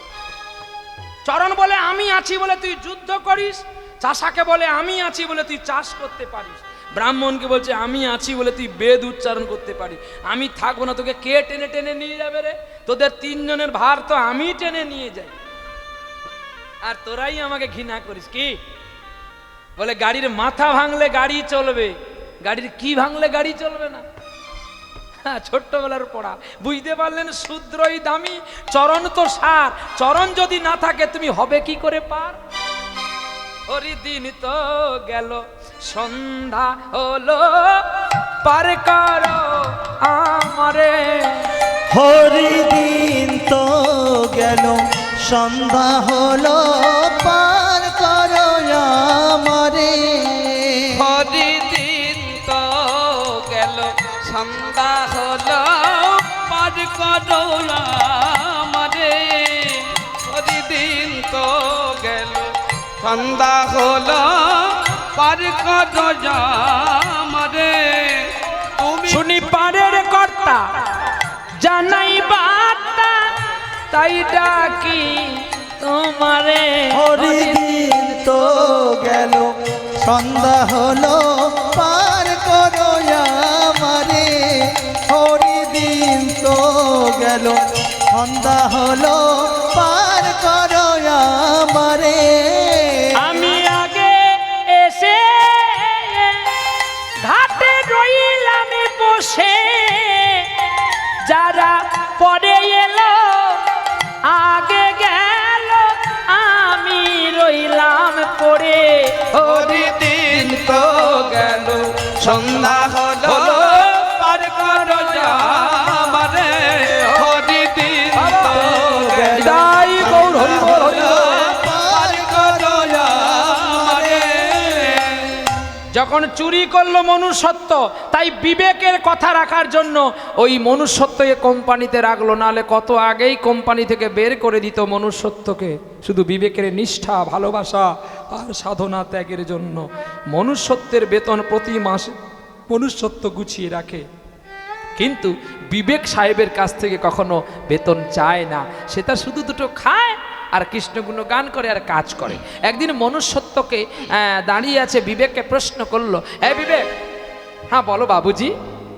চরণ বলে আমি আছি বলে তুই যুদ্ধ করিস, চাষাকে বলে আমি আছি বলে তুই চাষ করতে পারিস, ব্রাহ্মণকে বলছে আমি আছি বলে তুই বেদ উচ্চারণ করতে পারি। আমি থাকবো না, তোকে কে টেনে টেনে নিয়ে যাবে রে? তোদের তিনজনের ভার তো আমি টেনে নিয়ে যাই, আর তোরাই আমাকে ঘৃণা করিস। কি বলে? গাড়ির মাথা ভাঙলে গাড়ি চলবে, গাড়ির কি ভাঙলে গাড়ি চলবে না? হ্যাঁ, ছোট্টবেলার পড়া। বুঝতে পারলেন? শূদ্রই দামি, চরণ তো সার, চরণ যদি না থাকে তুমি হবে কি করে পার? হরিদিন তো গেল সন্ধ্যা হলো, পার করো আমারে। হরিদিন তো গেল সন্ধ্যা হলো, পার করো আমারে। হরিদিন তো গেল সন্ধ্যা হলো, পার করো আমারে। হরিদিন তো গেল সন্ধ্যা হলো, পার করো আমারে। তুমি শুনি পারের কর্তা জানাই বার্তা, তাই ডাকি তোমারে। হরিদিন তো গেল সন্ধ্যা হলো, পার করো আমারে। হরিদিন তো গেল সন্ধ্যা হলো, পার করো আমারে। আমি আগে এসে হরি দিন তো গেল, সন্ধ্যা হলো পার করো আমারে হরি দিন তো গেল তাই গৌর হরি বল হরি বল। পার করো আমারে। যখন চুরি করলো মনুষ্যত্ব, তাই বিবেকের কথা রাখার জন্য ওই মনুষ্যত্বকে কোম্পানিতে রাখলো, নালে কত আগেই কোম্পানি থেকে বের করে দিত মনুষ্যত্বকে। শুধু বিবেকের নিষ্ঠা, ভালোবাসা আর সাধনা ত্যাগের জন্য মনুষ্যত্বের বেতন প্রতি মাসে মনুষ্যত্ব গুছিয়ে রাখে, কিন্তু বিবেক সাহেবের কাছ থেকে কখনো বেতন চায় না। সেটা শুধু দুটো খায় আর কৃষ্ণগুণ গান করে আর কাজ করে। একদিন মনুষ্যত্বকে দাঁড়িয়ে আছে, বিবেককে প্রশ্ন করলো, হ্যাঁ বিবেক, হ্যাঁ বলো বাবুজি,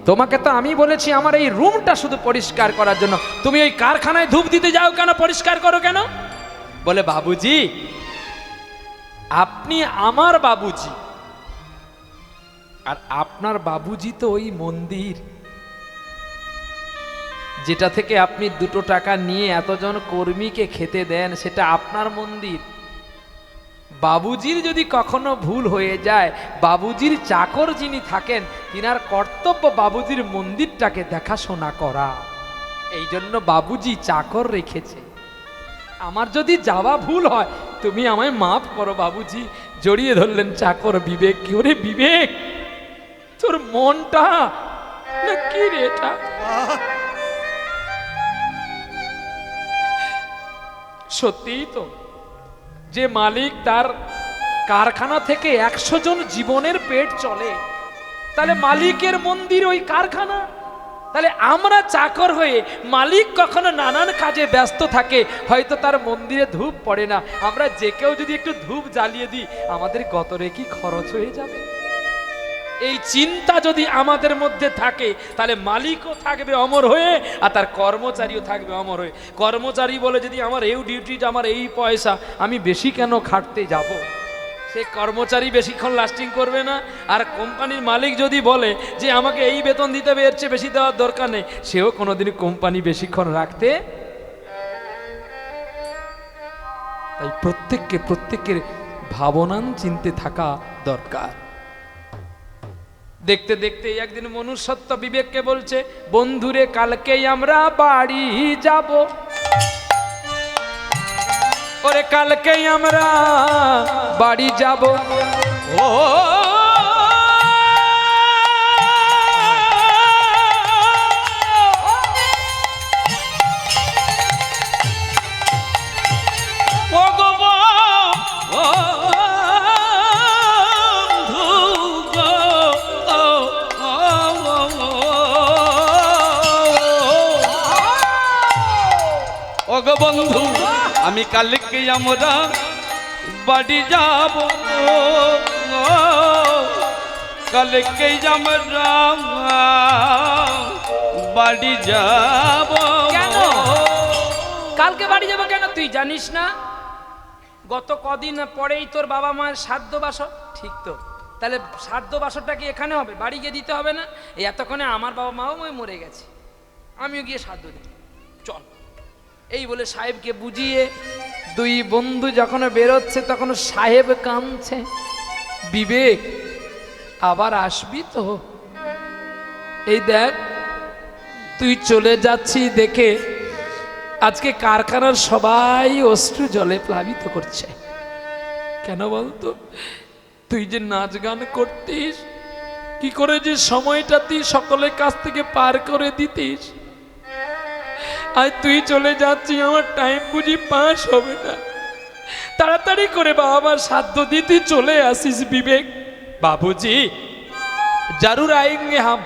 তোমাকে তো আমি বলেছি আমার এই রুমটা শুধু পরিষ্কার করার জন্য, তুমি ওই কারখানায় ধূপ দিতে যাও কেন, পরিষ্কার করো কেন? বলে বাবুজি, আপনি আমার বাবুজি, আর আপনার বাবুজি তো ওই মন্দির যেটা থেকে আপনি 2 টাকা নিয়ে এতজন কর্মীকে খেতে দেন, সেটা আপনার মন্দির। বাবুজির যদি কখনো ভুল হয়ে যায়, বাবুজির চাকর যিনি থাকেন তিনার কর্তব্য বাবুজির মন্দিরটাকে দেখাশোনা করা। এই জন্য বাবুজি চাকর রেখেছে। আমার যদি যাওয়া ভুল হয় তুমি আমায় মাফ করো বাবুজি। জড়িয়ে ধরলেন চাকর বিবেক। কি ওরে বিবেক, তোর মনটা না কি রে এটা? সত্যিই তো, যে মালিক তার কারখানা থেকে 100 জন জীবনের পেট চলে, তাহলে মালিকের মন্দির ওই কারখানা। তাহলে আমরা চাকর হয়ে, মালিক কখনো নানান কাজে ব্যস্ত থাকে, হয়তো তার মন্দিরে ধূপ পড়ে না, আমরা যে কেউ যদি একটু ধূপ জ্বালিয়ে দিই আমাদের গতরে কি খরচ হয়ে যাবে। এই চিন্তা যদি আমাদের মধ্যে থাকে, তাহলে মালিকও থাকবে অমর হয়ে আর তার কর্মচারীও থাকবে অমর হয়ে। কর্মচারী বলে যদি আমার এই ডিউটিটা, আমার এই পয়সা, আমি বেশি কেন খাটতে যাব, সে কর্মচারী বেশিক্ষণ লাস্টিং করবে না। আর কোম্পানির মালিক যদি বলে যে আমাকে এই বেতন দিতে হবে, এর চেয়ে বেশি দেওয়ার দরকার নেই, সেও কোনোদিন কোম্পানি বেশিক্ষণ রাখতে। তাই প্রত্যেকের ভাবনান চিনতে থাকা দরকার। দেখতে দেখতে একদিন মনুষ্যত্ব বিবেককে বলছে, বন্ধুরে কালকেই আমরা বাড়ি যাব, ওরে কালকেই আমরা বাড়ি যাব। ও বন্ধু, আমি কালকে আমরা বাড়ি যাব, কালকে আমরা বাড়ি যাব। কেন কালকে বাড়ি যাব কেন তুই জানিস না? গত কদিন পরেই তোর বাবা মায়ের শ্রাদ্ধ বাসর। ঠিক তো, তাহলে শ্রাদ্ধ বাসরটা কি এখানে হবে? বাড়ি গিয়ে দিতে হবে না? এই এতক্ষণে আমার বাবা মাও মরে গেছে, আমিও গিয়ে শ্রাদ্ধ দিই, চল। এই বলে সাহেবকে বুঝিয়ে 2 বন্ধু যখন বেরোচ্ছে, তখন সাহেব কাঁদছে, বিবেক আবার আসবি তো? এই দেখ তুই চলে যাচ্ছি দেখে আজকে কারখানার সবাই অশ্রু জলে প্লাবিত করছে। কেন বলতো? তুই যে নাচ গান করতিস, কি করে যে সময়টা তুই সকলের কাছ থেকে পার করে দিতিস, আজ তুই চলে যাচ্ছি, আমার টাইম বুঝি পাস হবে না। তাড়াতাড়ি করে বাবার শ্রাদ্ধ দিতে চলে আসিস বিবেক। বাবুজি জরুর আয়েঙ্গে হাম।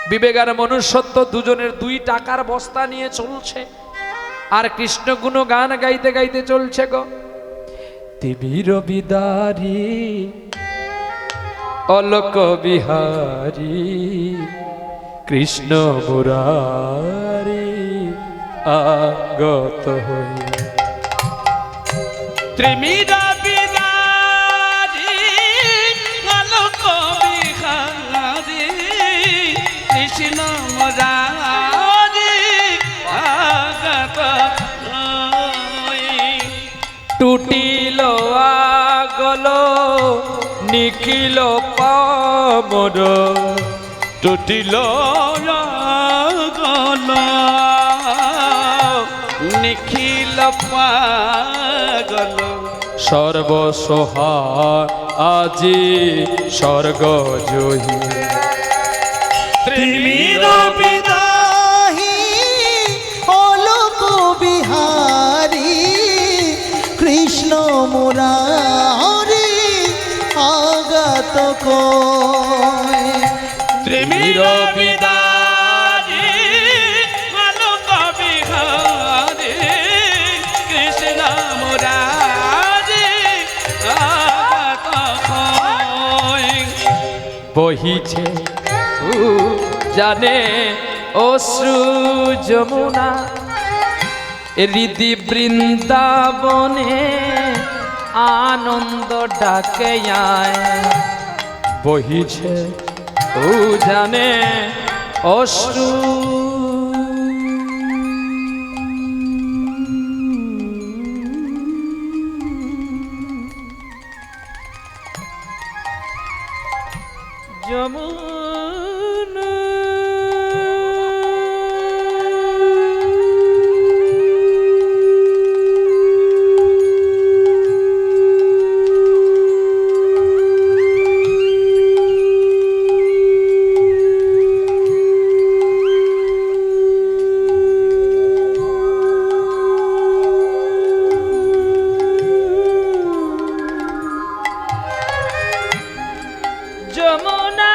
বিবেক আর মনুষ্যত্ব দুজনের 2 টাকার বস্তা নিয়ে চলছে, আর কৃষ্ণ গুণ গান গাইতে গাইতে চলছে গো। তিমির বিদারি অলোক বিহারী কৃষ্ণ মুরারি আগত হই। ত্রিমিরা বিরারি আলোক বিহারি কৃষ্ণ মুরারি আগত হই। টুটিল আগলো নিখিল পামর টুটিল গল নিখিল পাগল সর্বসহায় আজি স্বর্গ জয়ী তিমির বিদাহি অলোক বিহারী কৃষ্ণ মুরারি আগাত কয় ত্রিমির বিদারি আলোক বিহারি কৃষ্ণ মুরারি আগত হয়। বহিছে জানে অশ্রু যমুনা হৃদি বৃন্দাবনে আনন্দ ডাকে আয় বহিছে জানে অশ্রু যমুনা যমুনা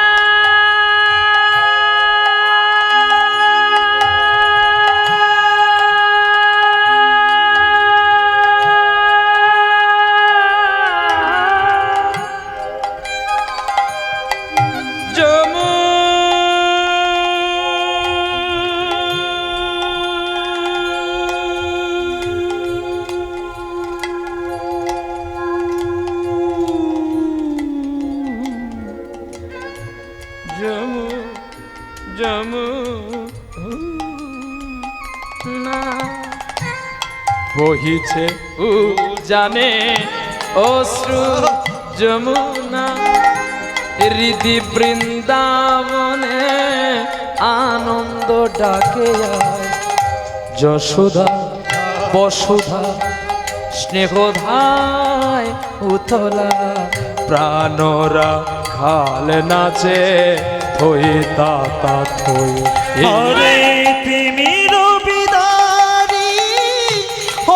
যমুনা বহিছে জানে অশ্রু যমুনা হৃদি বৃন্দাবনে আনন্দ ডাকে আয় যশোদা বসুধা স্নেহধায় উতলা প্রাণরা খাল নাচে থই তাতা থই হরে তিমির বিদারি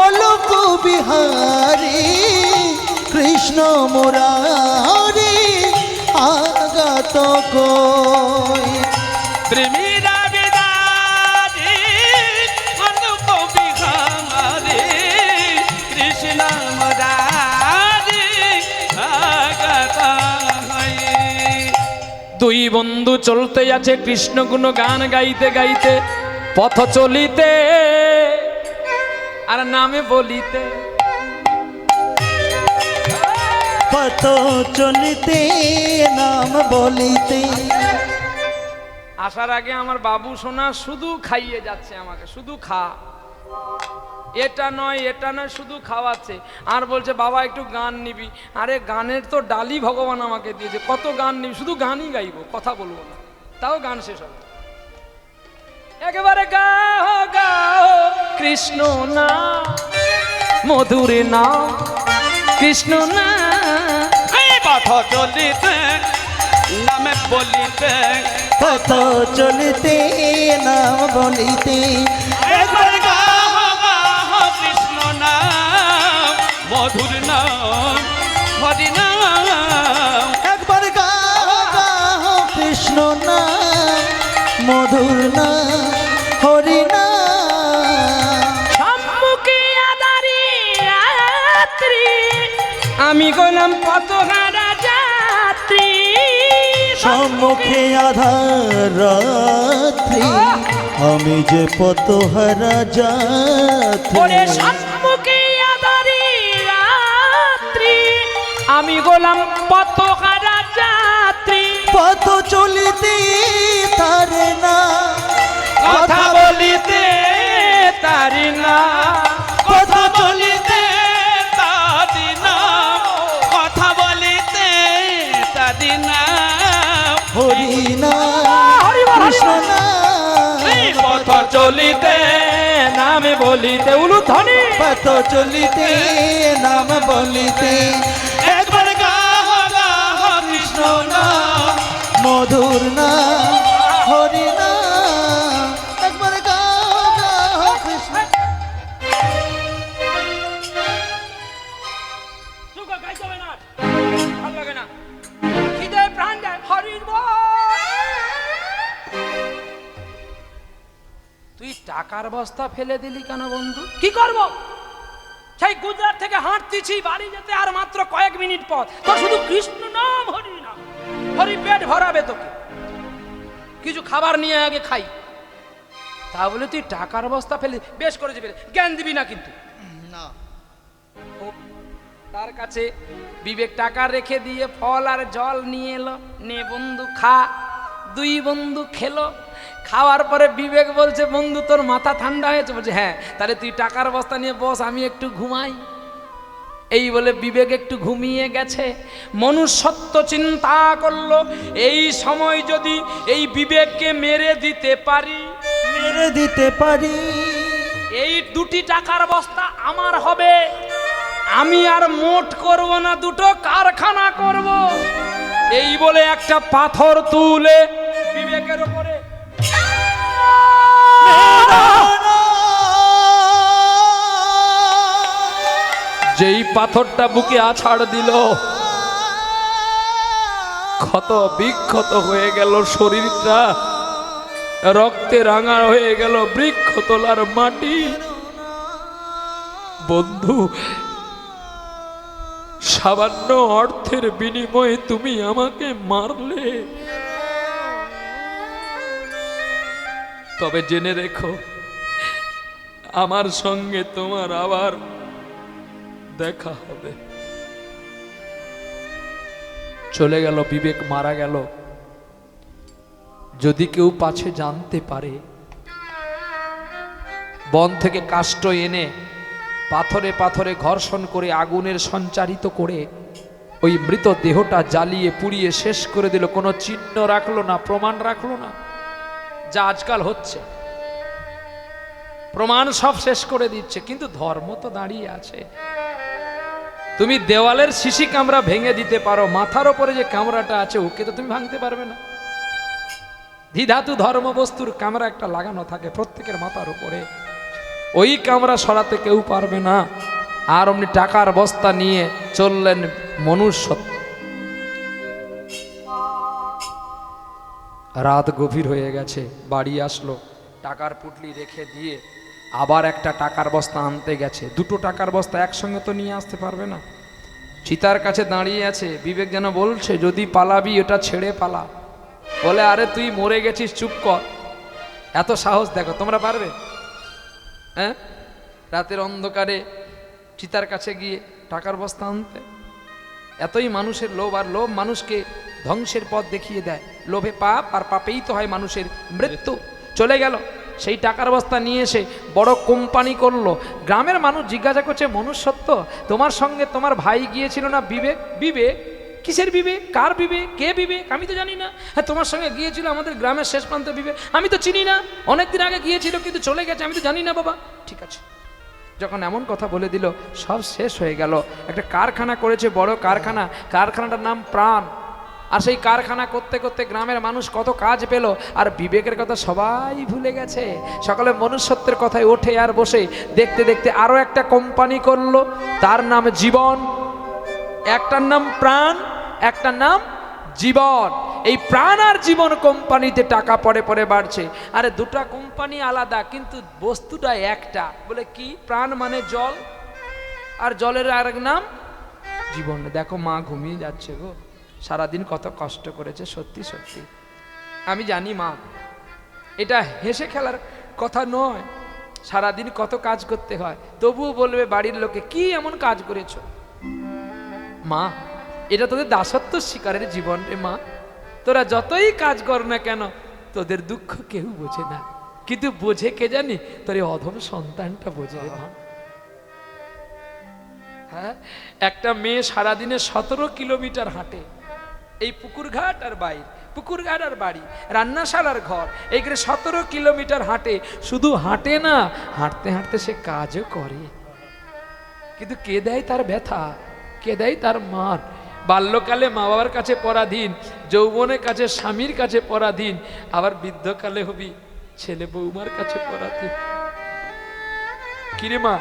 অলোক বিহারী কৃষ্ণ মুরারি আগাত কয় ত্রিমির বিদারি আলোক বিহারি কৃষ্ণ মুরারি আগত হয়। দুই বন্ধু চলতে আছে কৃষ্ণ গুণ গান গাইতে গাইতে পথ চলিতে আর নামে বলিতে পথ চলিতে নাম বলিতে আসার আগে আমার বাবু সোনা শুধু খাইয়ে যাচ্ছে আমাকে, শুধু খা, এটা নয় এটা নয়, শুধু খাওয়াচ্ছে আর বলছে বাবা একটু গান নিবি। আরে গানের তো ডালি ভগবান আমাকে দিয়েছে, কত গান নিবি, শুধু গানই গাইবো, কথা বলবো না, তাও গান শেষ হবে। একেবারে গাও গাও কৃষ্ণ না মধুরে না কৃষ্ণ না পথ চলিতে নামে বলিতে পথ চলিতে নাম বলিতে একবার গাহ গাহ কৃষ্ণ নাম মধুর নাম হরি নাম একবার গাও গাও কৃষ্ণ নাম মধুর নাম হরি নাম সম্মুখে আদারি আমি গোলাম পথহারা যাত্রী, সম্মুখে আধার রাত্রি আমি যে পথহারা ওরে যাত্রী সম্মুখে আদারি রাত্রি আমি গোলাম পথহারা যাত্রী। পথ চলিতে তারে না কথা বলিতে তারি না পথ চলিতে তারি নাম কথা বলিতে হরি নাম হরি বল, হরি কৃষ্ণ বল। নাম পথ চলিতে নামে বলিতে উলুধ্বনি পথ চলিতে নাম বলিতে একবার গাহ গাহ কৃষ্ণ নাম মধুর নাম হরি নাম একবার গাও গাও কৃষ্ণ চুপ কর, গাইতে হবে না। ভালো লাগে না। খিদে প্রাণ যায়, হরির বল। তুই টাকার বস্তা ফেলে দিলি কেন বন্ধু? কি করব? সেই গুজরাট থেকে হাঁটতেছি বাড়ি যেতে আর মাত্র কয়েক মিনিট পথ, তো শুধু কৃষ্ণ নাম হরি নাম। হরি পেট ভরাবে তোকে, কিছু খাবার নিয়ে আগে খাই। তা বলে তুই টাকার বস্তা ফেলে, বেশ করেছি ফেলে, জ্ঞান দিবি না কিন্তু। ও, তার কাছে বিবেক টাকা রেখে দিয়ে ফল আর জল নিয়ে এলো, নে বন্ধু খা। দুই বন্ধু খেলো, খাওয়ার পরে বিবেক বলছে বন্ধু তোর মাথা ঠান্ডা হয়েছে? বলছে হ্যাঁ। তাহলে তুই টাকার বস্তা নিয়ে বস, আমি একটু ঘুমাই। এই বলে বিবেক একটু ঘুমিয়ে গেছে। মনুষ্যত্ব চিন্তা করলো, এই সময় যদি এই বিবেককে মেরে দিতে পারি, মেরে দিতে পারি এই দুটি টাকার বস্তা আমার হবে। আমি আর মোট করব না, দুটো কারখানা করব। এই বলে একটা পাথর তুলে বিবেকের উপরে যেই পাথরটা বুকে আছাড় দিল, ক্ষত বিক্ষত হয়ে গেল শরীরটা, রক্তে রাঙা হয়ে গেল বৃক্ষ তোলার মাটি। বন্ধু, সামান্য অর্থের বিনিময়ে তুমি আমাকে মারলে, তবে জেনে রেখো আমার সঙ্গে তোমার আবার দেখা হবে। চলে গেল বিবেক, মারা গেল। যদি কেউ পাছে জানতে পারে, বন থেকে কাষ্ঠ এনে পাথরে পাথরে ঘর্ষণ করে আগুনের সঞ্চারিত করে ওই মৃত দেহটা জ্বালিয়ে পুড়িয়ে শেষ করে দিল, কোনো চিহ্ন রাখলো না, প্রমাণ রাখলো না। যা আজকাল হচ্ছে, প্রমাণ সব শেষ করে দিচ্ছে, কিন্তু ধর্ম তো দাঁড়িয়ে আছে। তুমি দেওয়ালের শিশি কামরা ভেঙে দিতে পারো, মাথার ওপরে যে কামরাটা আছে ওকে তো তুমি ভাঙতে পারবে না। দ্বিধাতু ধর্ম বস্তুর কামরা একটা লাগানো থাকে প্রত্যেকের মাথার উপরে, ওই কামরা সরাতে কেউ পারবে না। আর অমনি টাকার বস্তা নিয়ে চললেন মনুষ্য। রাত গভীর হয়ে গেছে, বাড়ি আসলো, টাকার পুটলি রেখে দিয়ে আবার একটা টাকার বস্তা আনতে গেছে। দুটো টাকার বস্তা একসঙ্গে তো নিয়ে আসতে পারবে না। চিতার কাছে দাঁড়িয়ে আছে, বিবেক যেন বলছে যদি পালাবি এটা ছেড়ে পালা। বলে আরে তুই মরে গেছিস, চুপ কর। এত সাহস দেখো, তোমরা পারবে? হ্যাঁ, রাতের অন্ধকারে চিতার কাছে গিয়ে টাকার বস্তা আনতে? এতই মানুষের লোভ, আর লোভ মানুষকে ধ্বংসের পথ দেখিয়ে দেয়। লোভে পাপ, আর পাপেই তো হয় মানুষের মৃত্যু। চলে গেল, সেই টাকার বস্তা নিয়ে এসে বড় কোম্পানি করলো। গ্রামের মানুষ জিজ্ঞাসা করছে মনুষ্যত্ব, তোমার সঙ্গে তোমার ভাই গিয়েছিল না বিবেক? বিবেক? কিসের বিবেক? কার বিবেক? কে বিবেক? আমি তো জানি না। হ্যাঁ, তোমার সঙ্গে গিয়েছিল আমাদের গ্রামের শেষ প্রান্তে বিবেক, আমি তো চিনি না। অনেকদিন আগে গিয়েছিল কিন্তু চলে গেছে, আমি তো জানি না বাবা। ঠিক আছে, যখন এমন কথা বলে দিল সব শেষ হয়ে গেল। একটা কারখানা করেছে, বড় কারখানা, কারখানাটার নাম প্রাণ। আর সেই কারখানা করতে করতে গ্রামের মানুষ কত কাজ পেল, আর বিবেকের কথা সবাই ভুলে গেছে। সকালে মনুষ্যত্বের কথায় ওঠে আর বসে, দেখতে দেখতে আরো একটা কোম্পানি করলো, তার নাম জীবন। একটার নাম প্রাণ, একটার নাম জীবন। এই প্রাণ আর জীবন কোম্পানিতে টাকা পরে পরে বাড়ছে। আরে দুটা কোম্পানি আলাদা, কিন্তু বস্তুটা একটা। বলে কি? প্রাণ মানে জল, আর জলের আরেক নাম জীবন। দেখো মা ঘুমিয়ে যাচ্ছে গো, সারাদিন কত কষ্ট করেছে। সত্যি সত্যি আমি জানি মা, এটা হেসে খেলার কথা নয়, সারাদিন কত কাজ করতে হয়। তবুও বলবে বাড়ির লোকে কি এমন কাজ করেছো মা, এটা তোদের দাসত্ব শিকারের জীবন রে মা। তোরা যতই কাজ কর না কেন, তোদের দুঃখ কেউ বোঝে না, কিন্তু বোঝে কে জানি? তোর এই অধম সন্তানটা বোঝে রে মা। হ্যাঁ, একটা মেয়ে সারাদিনে 17 কিলোমিটার হাঁটে, এই পুকুরঘাট আর বাইর পুকুর ঘাট আর বাড়ি, রান্নাশালার ঘর, এইখানে 17 কিলোমিটার হাঁটে। শুধু হাঁটে না, হাঁটতে হাঁটতে সে কাজও করে। কিন্তু কে দেয় তার ব্যথা, কে দেয় তার মার? বাল্যকালে মা বাবার কাছে পরাধীন, যৌবনের কাছে স্বামীর কাছে পরাধীন, আবার বৃদ্ধকালে হবি ছেলে বৌমার কাছে পরাধীন। কিরে মা,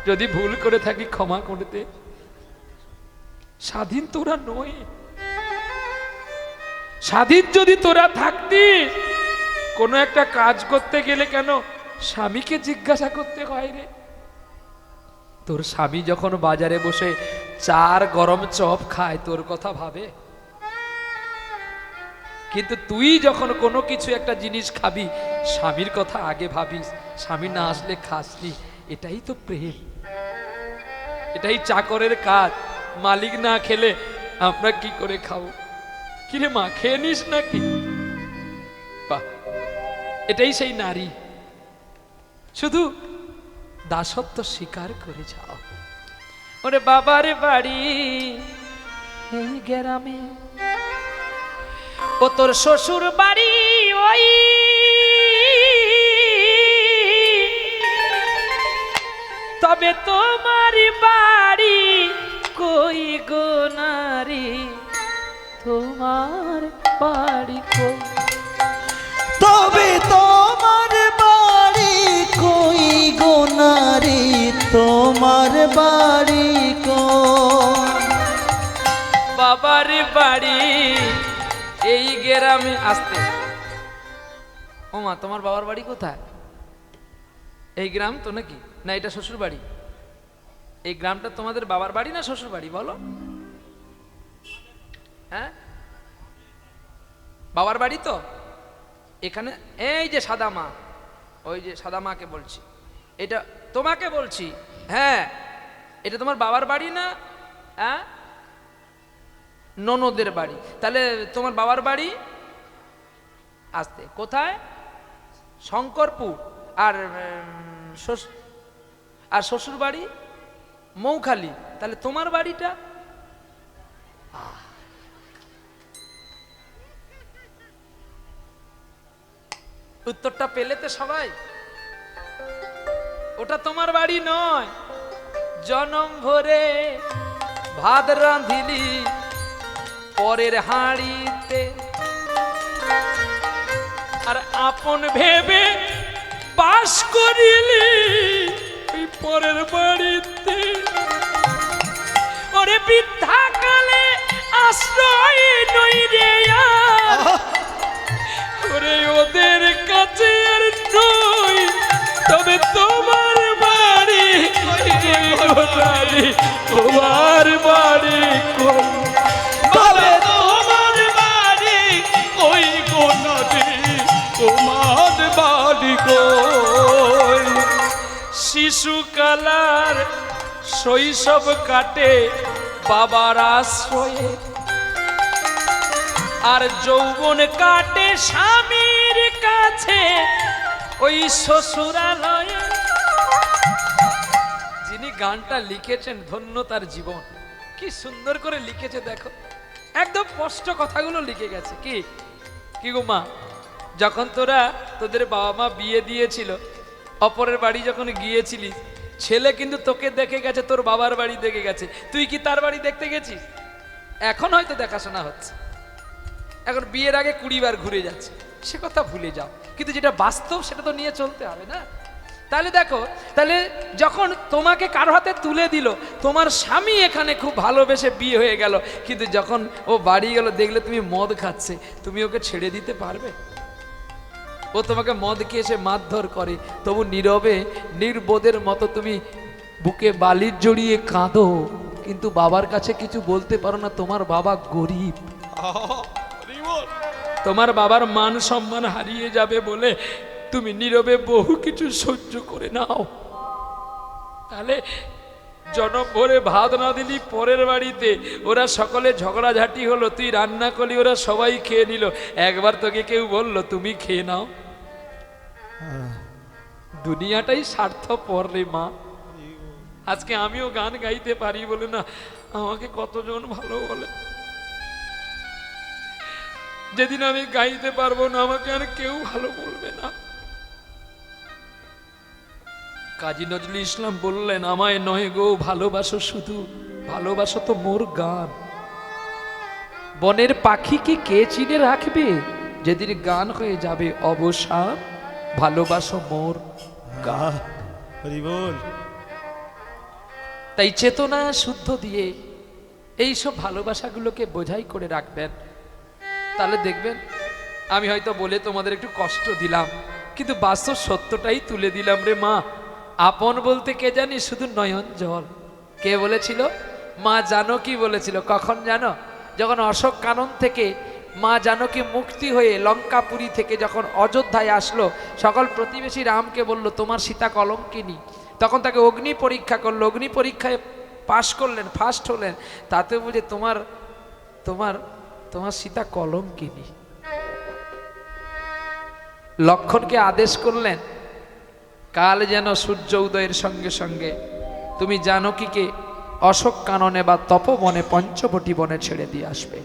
যদি ভুল করে থাকি ক্ষমা করে দে। স্বাধীন তোরা নয়। স্বাধীন যদি তোরা থাকতিস, কোনো একটা কাজ করতে গেলে কেন স্বামীকে জিজ্ঞাসা করতে হয় রে? তোর স্বামী যখন বাজারে বসে 4 গরম চপ খায়, তোর কথা ভাবে? কিন্তু তুই যখন কোনো কিছু একটা জিনিস খাবি, স্বামীর কথা আগে ভাবিস, স্বামী না আসলে খাসনি। এটাই তো প্রেম, এটাই চাকরের কাজ। মালিক না খেলে আমরা কি করে খাবো? কিরে মা, খেয়ে নিস নাকি? বাহ, এটাই সেই নারী। শুধু দাসত্ব স্বীকার করে যাও। ওরে বাবার বাড়ি এই গ্রামে, ও তোর শ্বশুর বাড়ি ওই, তবে তোমার বাড়ি কই গো নারী, তোমার বাড়ি কই? তবে তোমার বাড়ি কই গো নারী, তোমার বাড়ি কই? বাবার বাড়ি এই গ্রামে। আসতে, ও মা, তোমার বাবার বাড়ি কোথায়? এই গ্রাম তো নাকি? না এটা শ্বশুর বাড়ি? এই গ্রামটা তোমাদের বাবার বাড়ি না শ্বশুর বাড়ি বলো? হ্যাঁ, বাবার বাড়ি তো। এখানে এই যে সাদা মা, ওই যে সাদা মাকে বলছি, এটা তোমাকে বলছি। হ্যাঁ, এটা তোমার বাবার বাড়ি না? হ্যাঁ, ননদের বাড়ি। তাহলে তোমার বাবার বাড়ি আসতে কোথায়? শঙ্করপুর। আর শ্বশুর বাড়ি মৌখালি। তাহলে তোমার বাড়িটা? উত্তরটা পেলে তো সবাই? ওটা তোমার বাড়ি নয়। জনম ভরে ভাত রাঁধিলি পরের হাঁড়িতে, আর আপন ভেবে বাস করিলি ওই পরের বাড়িতে। ওরে বৃদ্ধাকালে আশ্রয় নই রে, ওরে ওদের কাছে আর নই, তবে তোমার বাড়ি তোমার বাড়ি কই? তবে তোমার বাড়ি কই গো নারী, তোমার বাড়ি কই? শিশুকালার শৈশব কাটে বাবার আশ্রয়ে, আর যৌবন কাটে স্বামীর কাছে ওই শ্বশুরালয়ে। যিনি গানটা লিখেছেন ধন্য তার জীবন। কি সুন্দর করে লিখেছে দেখো, একদম স্পষ্ট কথাগুলো লিখে গেছে। কি গো মা, যখন তোদের বাবা মা বিয়ে দিয়েছিল, অপরের বাড়ি যখন গিয়েছিলিস, ছেলে কিন্তু তোকে দেখে গেছে, তোর বাবার বাড়ি দেখে গেছে। তুই কি তার বাড়ি দেখতে গেছিস? এখন হয়তো দেখাশোনা হচ্ছে, এখন বিয়ের আগে 20 বার ঘুরে যাচ্ছে, সে কথা ভুলে যাও। কিন্তু যেটা বাস্তব সেটা তো নিয়ে চলতে হবে না? তাহলে দেখো, তাহলে যখন তোমাকে কারো হাতে তুলে দিল, তোমার স্বামী এখানে খুব ভালোবেসে বিয়ে হয়ে গেল, কিন্তু যখন ও বাড়ি গেল দেখলে তুমি মদ খাচ্ছে, তুমি ওকে ছেড়ে দিতে পারবে? ও তোমাকে মদ খেয়ে এসে মারধর করে, তবু নীরবে নির্বোধের মতো তুমি বুকে বালির জড়িয়ে কাঁদো, কিন্তু বাবার কাছে কিছু বলতে পারো না। তোমার বাবা গরিব, তোমার বাবার মান সম্মান হারিয়ে যাবে বলে তুমি নীরবে বহু কিছু সহ্য করে নাও। তাহলে জনম ভরে ভাত না দিলি পরের বাড়িতে, ওরা সকলে ঝগড়াঝাটি হলো, তুই রান্না করলি, ওরা সবাই খেয়ে নিল, একবার তোকে কেউ বললো তুমি খেয়ে নাও? দুনিয়াটাই স্বার্থপর রে মা। আজকে আমিও গান গাইতে পারি বলে না আমাকে কতজন ভালো বলে। যেদিন আমি গাইতে পারবো না আমাকে আর কেউ ভালো বলবে না। কাজী নজরুল ইসলাম বললেন, আমায় নয় গো ভালোবাসো শুধু, ভালোবাসো তো মোর গান। বনের পাখিকে কে চিনে রাখবে, যেদিন গান হয়ে যাবে অবসান, ভালোবাসো মোর গান। হরি বল। তাই চেতনা শুদ্ধ দিয়ে এইসব ভালোবাসাগুলোকে বোঝাই করে রাখবেন, তাহলে দেখবেন আমি হয়তো বলে তোমাদের একটু কষ্ট দিলাম, কিন্তু বাস্তব সত্যটাই তুলে দিলাম রে মা। আপন বলতে কে জানি, শুধু নয়ন জল। কে বলেছিল? মা জানকী বলেছিল। কখন জানো? যখন অশোক কানন থেকে মা জানকী মুক্তি হয়ে লঙ্কাপুরী থেকে যখন অযোধ্যায় আসলো, সকল প্রতিবেশী রামকে বলল তোমার সীতা কলঙ্কিনী। তখন তাকে অগ্নি পরীক্ষা করলো, অগ্নি পরীক্ষায় পাশ করলেন, ফার্স্ট হলেন, তাতে বুঝে তোমার তোমার তোমার সীতা কলঙ্কিনী। লক্ষণকে আদেশ করলেন, কাল যেন সূর্য উদয়ের সঙ্গে সঙ্গে তুমি জানকীকে অশোক কাননে বা তপবনে পঞ্চবটি বনে ছেড়ে দিয়ে আসবে।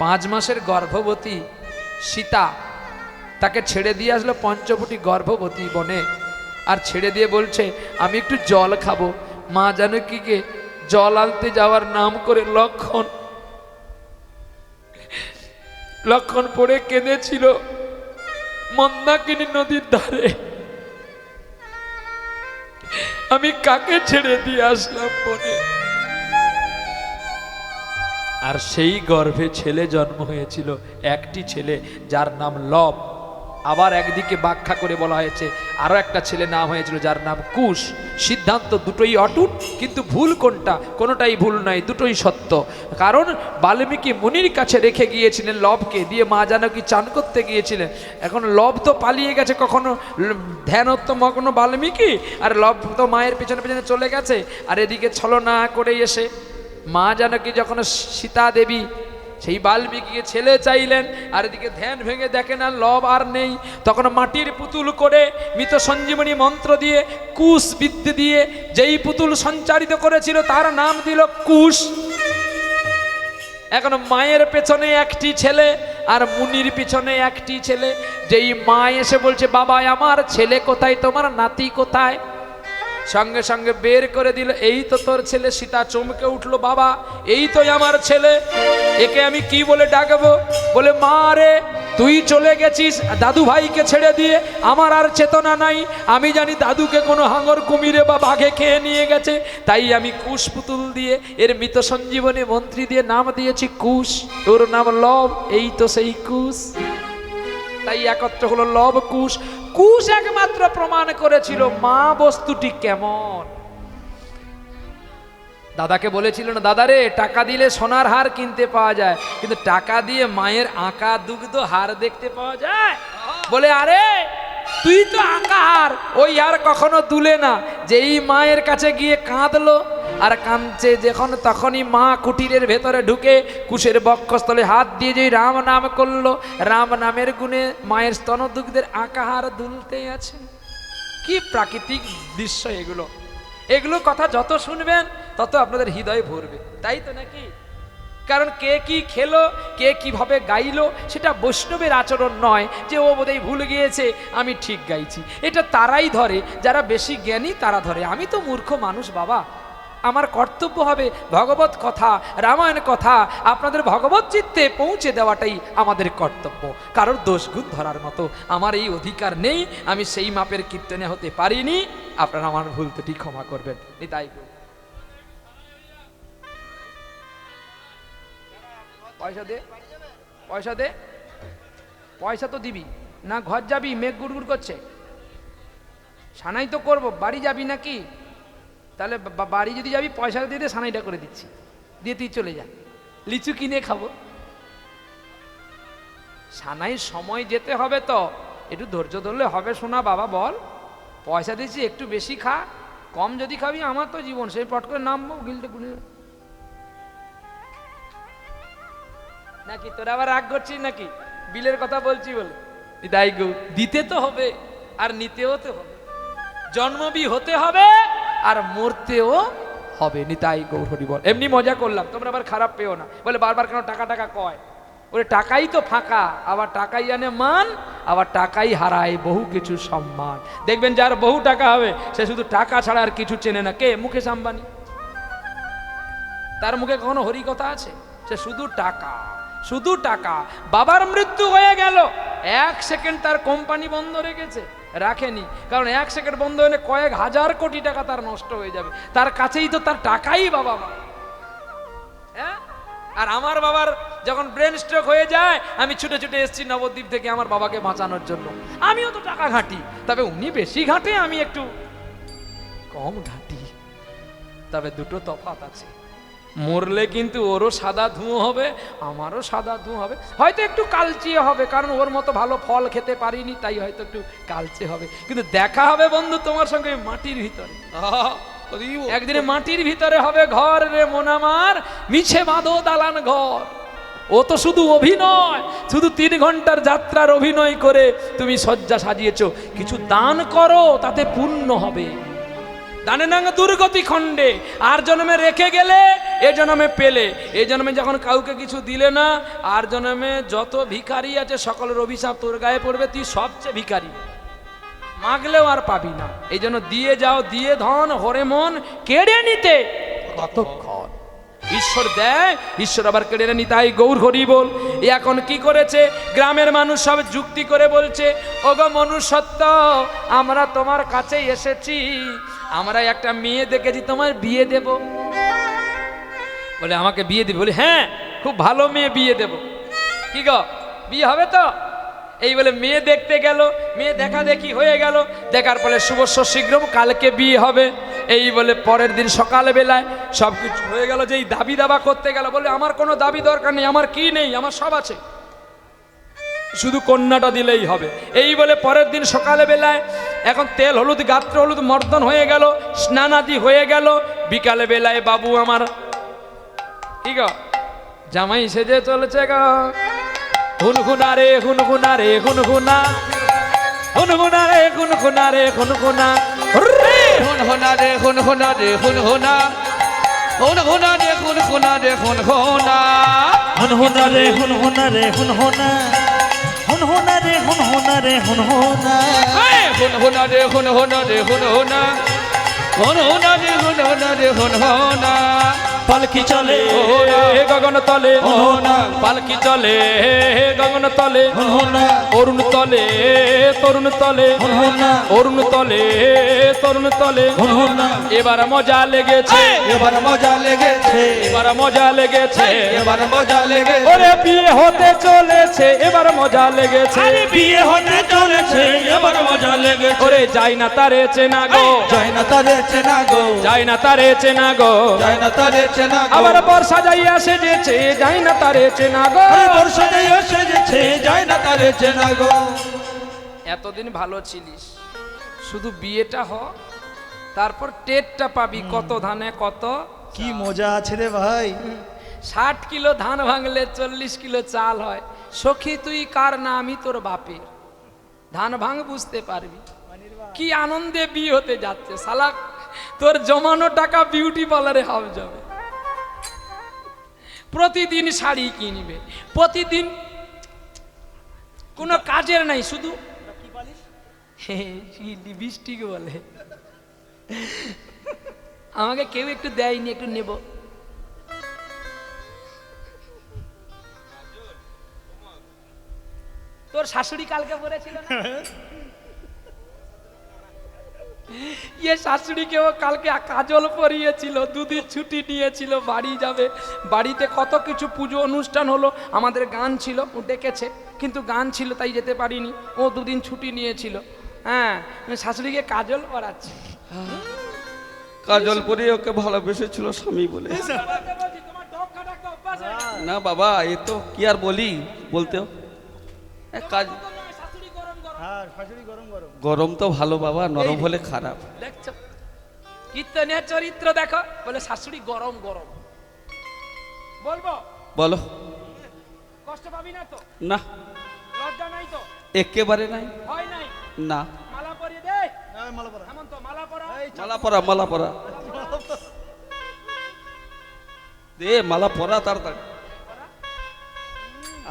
5 মাসের গর্ভবতী সীতা তাকে ছেড়ে দিয়ে আসলো পঞ্চবটি গর্ভবতী বনে, আর ছেড়ে দিয়ে বলছে আমি একটু জল খাবো। মা জানকীকে জল আনতে যাওয়ার নাম করে লক্ষণ পড়ে কেঁদেছিল মন্দাকিনী নদীর ধারে। আমি কাকে ছেড়ে দিয়ে আসলাম বনে? আর সেই গর্ভে ছেলে জন্ম হয়েছিল, একটি ছেলে যার নাম লব। আবার একদিকে ব্যাখ্যা করে বলা হয়েছে আরো একটা ছেলে নাম হয়েছিল যার নাম কুশ। সিদ্ধান্ত দুটোই অটুট, কিন্তু ভুল কোনটা? কোনোটাই ভুল নয়, দুটোই সত্য। কারণ বাল্মীকি মুনির কাছে রেখে গিয়েছিলেন লবকে, দিয়ে মা জানকী চান করতে গিয়েছিলেন। এখন লব তো পালিয়ে গেছে, কখনো ধ্যানত্মগ্ন বাল্মীকি, আর লব তো মায়ের পেছনে পেছনে চলে গেছে। আর এদিকে ছলনা করে এসে মা জানকী যখন সীতা দেবী সেই বাল্মীকিকে ছেলে চাইলেন, আর এদিকে ধ্যান ভেঙে দেখেন আর লব আর নেই, তখন মাটির পুতুল করে মৃত সঞ্জীবনী মন্ত্র দিয়ে কুশ বিদ্যে দিয়ে যেই পুতুল সঞ্চারিত করেছিল তার নাম দিল কুশ। এখন মায়ের পেছনে একটি ছেলে আর মুনির পিছনে একটি ছেলে। যেই মা এসে বলছে বাবা আমার ছেলে কোথায়, তোমার নাতি কোথায়, সঙ্গে সঙ্গে বের করে দিল, এই তো তোর ছেলে। সীতা চমকে উঠলো, বাবা এই তো আমার ছেলে, একে আমি কি বলে ডাকবো? বলে মা রে তুই চলে গেছিস দাদু ভাইকে ছেড়ে দিয়ে, আমার আর চেতনা নাই। আমি জানি দাদুকে কোনো হাঙর কুমিরে বা বাঘে খেয়ে নিয়ে গেছে, তাই আমি কুশ পুতুল দিয়ে এর মৃত সঞ্জীবনী মন্ত্রী দিয়ে নাম দিয়েছি কুশ। ওর নাম লব, এই তো সেই কুশ। তাই একত্র হলো লব কুশ। কুশ একমাত্র প্রমাণ করেছিল মা বস্তুটি কেমন। দাদাকে বলেছিল না, দাদা রে টাকা দিলে সোনার হার কিনতে পাওয়া যায়, কিন্তু টাকা দিয়ে মায়ের আঁকা দুগ্ধ হার দেখতে পাওয়া যায়? বলে আরে তুই তো আঁকা হার, ওই হার কখনো দুলে না। যেই মায়ের কাছে গিয়ে কাঁদলো আর কাঁদছে যখন, তখনই মা কুটিরের ভেতরে ঢুকে কুশের বক্ষস্থলে হাত দিয়ে যেই রাম নাম করলো, রাম নামের গুণে মায়ের স্তনদুগ্ধের আঁকা হার দুলতে আছে। কি প্রাকৃতিক দৃশ্য এগুলো! এগুলো কথা যত শুনবেন তত আপনাদের হৃদয় ভরবে, তাই তো নাকি? কারণ কে কি খেলো, কে কিভাবে গাইলো, সেটা বৈষ্ণবের আচরণ নয় যে ও বোধহয় ভুল গিয়েছে আমি ঠিক গাইছি। এটা তারাই ধরে যারা বেশি জ্ঞানী, তারা ধরে। আমি তো মূর্খ মানুষ বাবা, আমার কর্তব্য হবে ভগবত কথা, রামায়ণ কথা আপনাদের ভগবত চিত্তে পৌঁছে দেওয়াটাই আমাদের কর্তব্য। কারোর দোষগুণ ধরার মতো আমার এই অধিকার নেই, আমি সেই মাপের কীর্তনে হতে পারিনি। আপনারা আমার ভুল ত্রুটি ক্ষমা করবেন, তাই পয়সা দে, পয়সা দে, পয়সা তো দিবি না। ঘর যাবি, মেঘ গুড়গুড় করছে, সানাই তো করবো। বাড়ি যাবি নাকি? তাহলে বাড়ি যদি যাবি পয়সা দিয়ে দে, সানাইটা করে দিচ্ছি, দিয়ে তুই চলে যা, লিচু কিনে খাবো। সানাই সময় যেতে হবে তো, একটু ধৈর্য ধরলে হবে। শোনা বাবা বল, পয়সা দিচ্ছি একটু বেশি খা, কম যদি খাবি আমার তো জীবন, সেই পট করে নামবো গিলতে গুলি নাকি। তোরা আবার রাগ করছিস নাকি? বিলের কথা বলছি বলে। তাই গো, দিতে তো হবে আর নিতেও তো হবে, জন্মবি হতে হবে আর মরতেও হবে। নিতাই গৌর হরি বল। এমনি মজা করলাম, তোমরা আবার খারাপ পেও না। বলে বারবার কেন টাকা টাকা কয়? ওরে টাকাই তো ফাঁকা, আবার টাকাই আনে মান, আবার টাকাই হারায় বহু কিছু সম্মান। দেখবেন যার বহু টাকা হবে সে শুধু টাকা ছাড়া আর কিছু চেনে না। কে? মুকেশ আম্বানি। তার মুখে কখনো হরি কথা আছে? সে শুধু টাকা, শুধু টাকা। বাবার মৃত্যু হয়ে গেল, 1 সেকেন্ড তার কোম্পানি বন্ধ রেখেছে, রাখেনি, কারণ 1 সেকেন্ড বন্ধ হলে কয়েক হাজার কোটি টাকা তার নষ্ট হয়ে যাবে। তার কাছেই তো তার টাকাই বাবা মা। হ্যাঁ, আর আমার বাবার যখন ব্রেন স্ট্রোক হয়ে যায়, আমি ছুটে ছুটে এসেছি নবদ্বীপ থেকে আমার বাবাকে বাঁচানোর জন্য। আমিও তো টাকা ঘাঁটি, তবে উনি বেশি ঘাঁটে, আমি একটু কম ঘাঁটি। তবে দুটো তফাৎ আছে, মরলে কিন্তু ওরও সাদা ধুঁয়ো হবে, আমারও সাদা ধুঁয়ো হবে। হয়তো একটু কালচিয়ে হবে, কারণ ওর মতো ভালো ফল খেতে পারিনি, তাই হয়তো একটু কালচে হবে, কিন্তু দেখা হবে বন্ধু তোমার সঙ্গে মাটির ভিতরে। একদিনে মাটির ভিতরে হবে ঘর রে মন আমার, মিছে বাঁধো দালান ঘর। ও তো শুধু অভিনয়, শুধু 3 ঘন্টার যাত্রার অভিনয় করে তুমি শয্যা সাজিয়েছো। কিছু দান করো, তাতে পুণ্য হবে। দানে নাঙ্গা দুর্গতি খণ্ডে, আর জন্মে রেখে গেলে এ জন্মে পেলে। এ জন্মে যখন কাউকে কিছু দিলে না, আর জন্মে যত ভিখারি আছে সকলের অভিশাপ তোর গায়ে পড়বে, তুই সবচেয়ে ভিখারি, মাগলেও আর পাবি না। এই জন্য দিয়ে যাও, দিয়ে ধন হরে মন, কেড়ে নিতে কতক্ষণ। ঈশ্বর দেয়, ঈশ্বর আবার কেড়ে নি, তাই গৌর হরি বল। এখন কি করেছে, গ্রামের মানুষ সব যুক্তি করে বলছে, ওগো মনুষ্যত্ব, আমরা তোমার কাছে এসেছি, আমরা একটা মেয়ে দেখেছি, তোমার বিয়ে দেব। বলে আমাকে বিয়ে দিবে? বলি হ্যাঁ, খুব ভালো মেয়ে, বিয়ে দেব। কি গো, বিয়ে হবে তো? এই বলে মেয়ে দেখতে গেল, মেয়ে দেখা দেখি হয়ে গেল, দেখার ফলে শুভস্য শীঘ্রম, কালকে বিয়ে হবে। এই বলে পরের দিন সকালবেলায় সব কিছু হয়ে গেল, যেই দাবি দাবা করতে গেল, বলে আমার কোনো দাবি দরকার নেই, আমার কি নেই, আমার সব আছে, শুধু কন্যাটা দিলেই হবে। এই বলে পরের দিন সকালবেলায় এখন তেল হলুদ গাত্র হলুদ মর্দন হয়ে গেল, স্নানাদি হয়ে গেল। বিকালে বেলায় বাবু আমার কি গো, জামাই সেজে চলেছে গো, হুনহুনা রে হুনহুনা রে হুনহুনা, হুনহুনা রে হুনহুনা রে হুনহুনা, হুনহুনা রে হুনহুনা রে হুনহুনা, হুনহুনা রে হুনহুনা রে হুনহুনা, হুনহুনা রে হুনহুনা রে হুনহুনা, হুনহুনা রে হুনহুনা রে হুনহুনা, হুনহুনা রে হুনহুনা রে হুনহুনা, হুনহুনা রে হুনহুনা রে হুনহুনা। পালকি চলে গগন তলে, পালকি চলে গগন তলে, অরুণ তলে তরুণ তলে, অরুণ তলে তরুণ তলে। এবার মজা লেগেছে, এবার মজা লেগেছে, এবার মজা লেগেছে, এবার মজা লেগেছে, ওরে বিয়ে হতে চলেছে, এবার মজা লেগেছে, বিয়ে হতে চলেছে, এবার মজা লেগেছে। ওরে যাই না তারে চেনা গো, যায় না তারে চেনা গো, যাই না তারে চেনা গো, যায় না তারে চেনা গো, আবার বর্ষা যাইয়া সেজেছে, যাই না তারে চেনা গো, বর্ষা যাইয়া সেজেছে, যায় না তারে চেনা গো। এতদিন ভালো ছিলিস, শুধু বিয়েটা হ, তারপর টেটটা পাবি, কত ধানে কত। কি মজা আছে রে ভাই। 60 কিলো ধান ভাঙলে 40 কিলো চাল হয়। সখী তুই কার না, আমি তোর বাপের। ধান ভাঙ বুঝতে পারবি কি আনন্দে বিয়ে হতে যাচ্ছে। শালা তোর জমানো টাকা বিউটি পার্লারে হাব যাবে, প্রতিদিন শাড়ি কিনবে, প্রতিদিন কোনো কাজের নাই, শুধু লিপস্টিক বলে। আমাকে কেউ একটু দেয়নি, একটু নেব। তোর শাশুড়ি কালকে বলেছিল না, ইয়ে শাশুড়িকেও কালকে কাজল পরিয়েছিল, 2 দিন ছুটি নিয়েছিল, বাড়ি যাবে। বাড়িতে কত কিছু পুজো অনুষ্ঠান হলো, আমাদের গান ছিল, ও ডেকেছে, কিন্তু গান ছিল তাই যেতে পারিনি, ও 2 দিন ছুটি নিয়েছিল। হ্যাঁ, শাশুড়িকে কাজল পরাচ্ছে। কাজল পরে ওকে ভালোবেসেছিল স্বামী বলে। না বাবা, এ তো কি আর বলি, বলতেও কাজ গরম তো ভালো বাবা, নরম হলে খারাপ। দেখছো কীর্তনের চরিত্র দেখো, বলে শাশুড়ি গরম গরম। বলবো বলো। কষ্ট পাবি না তো? না, লজ্জা নাই তো? একেবারে নাই। ভয় নাই? না। মালা পরিয়ে দে, হেমন্ত মালা পরা, মালা পরা, মালা পরা দে, মালা পরা তাড়াতাড়ি।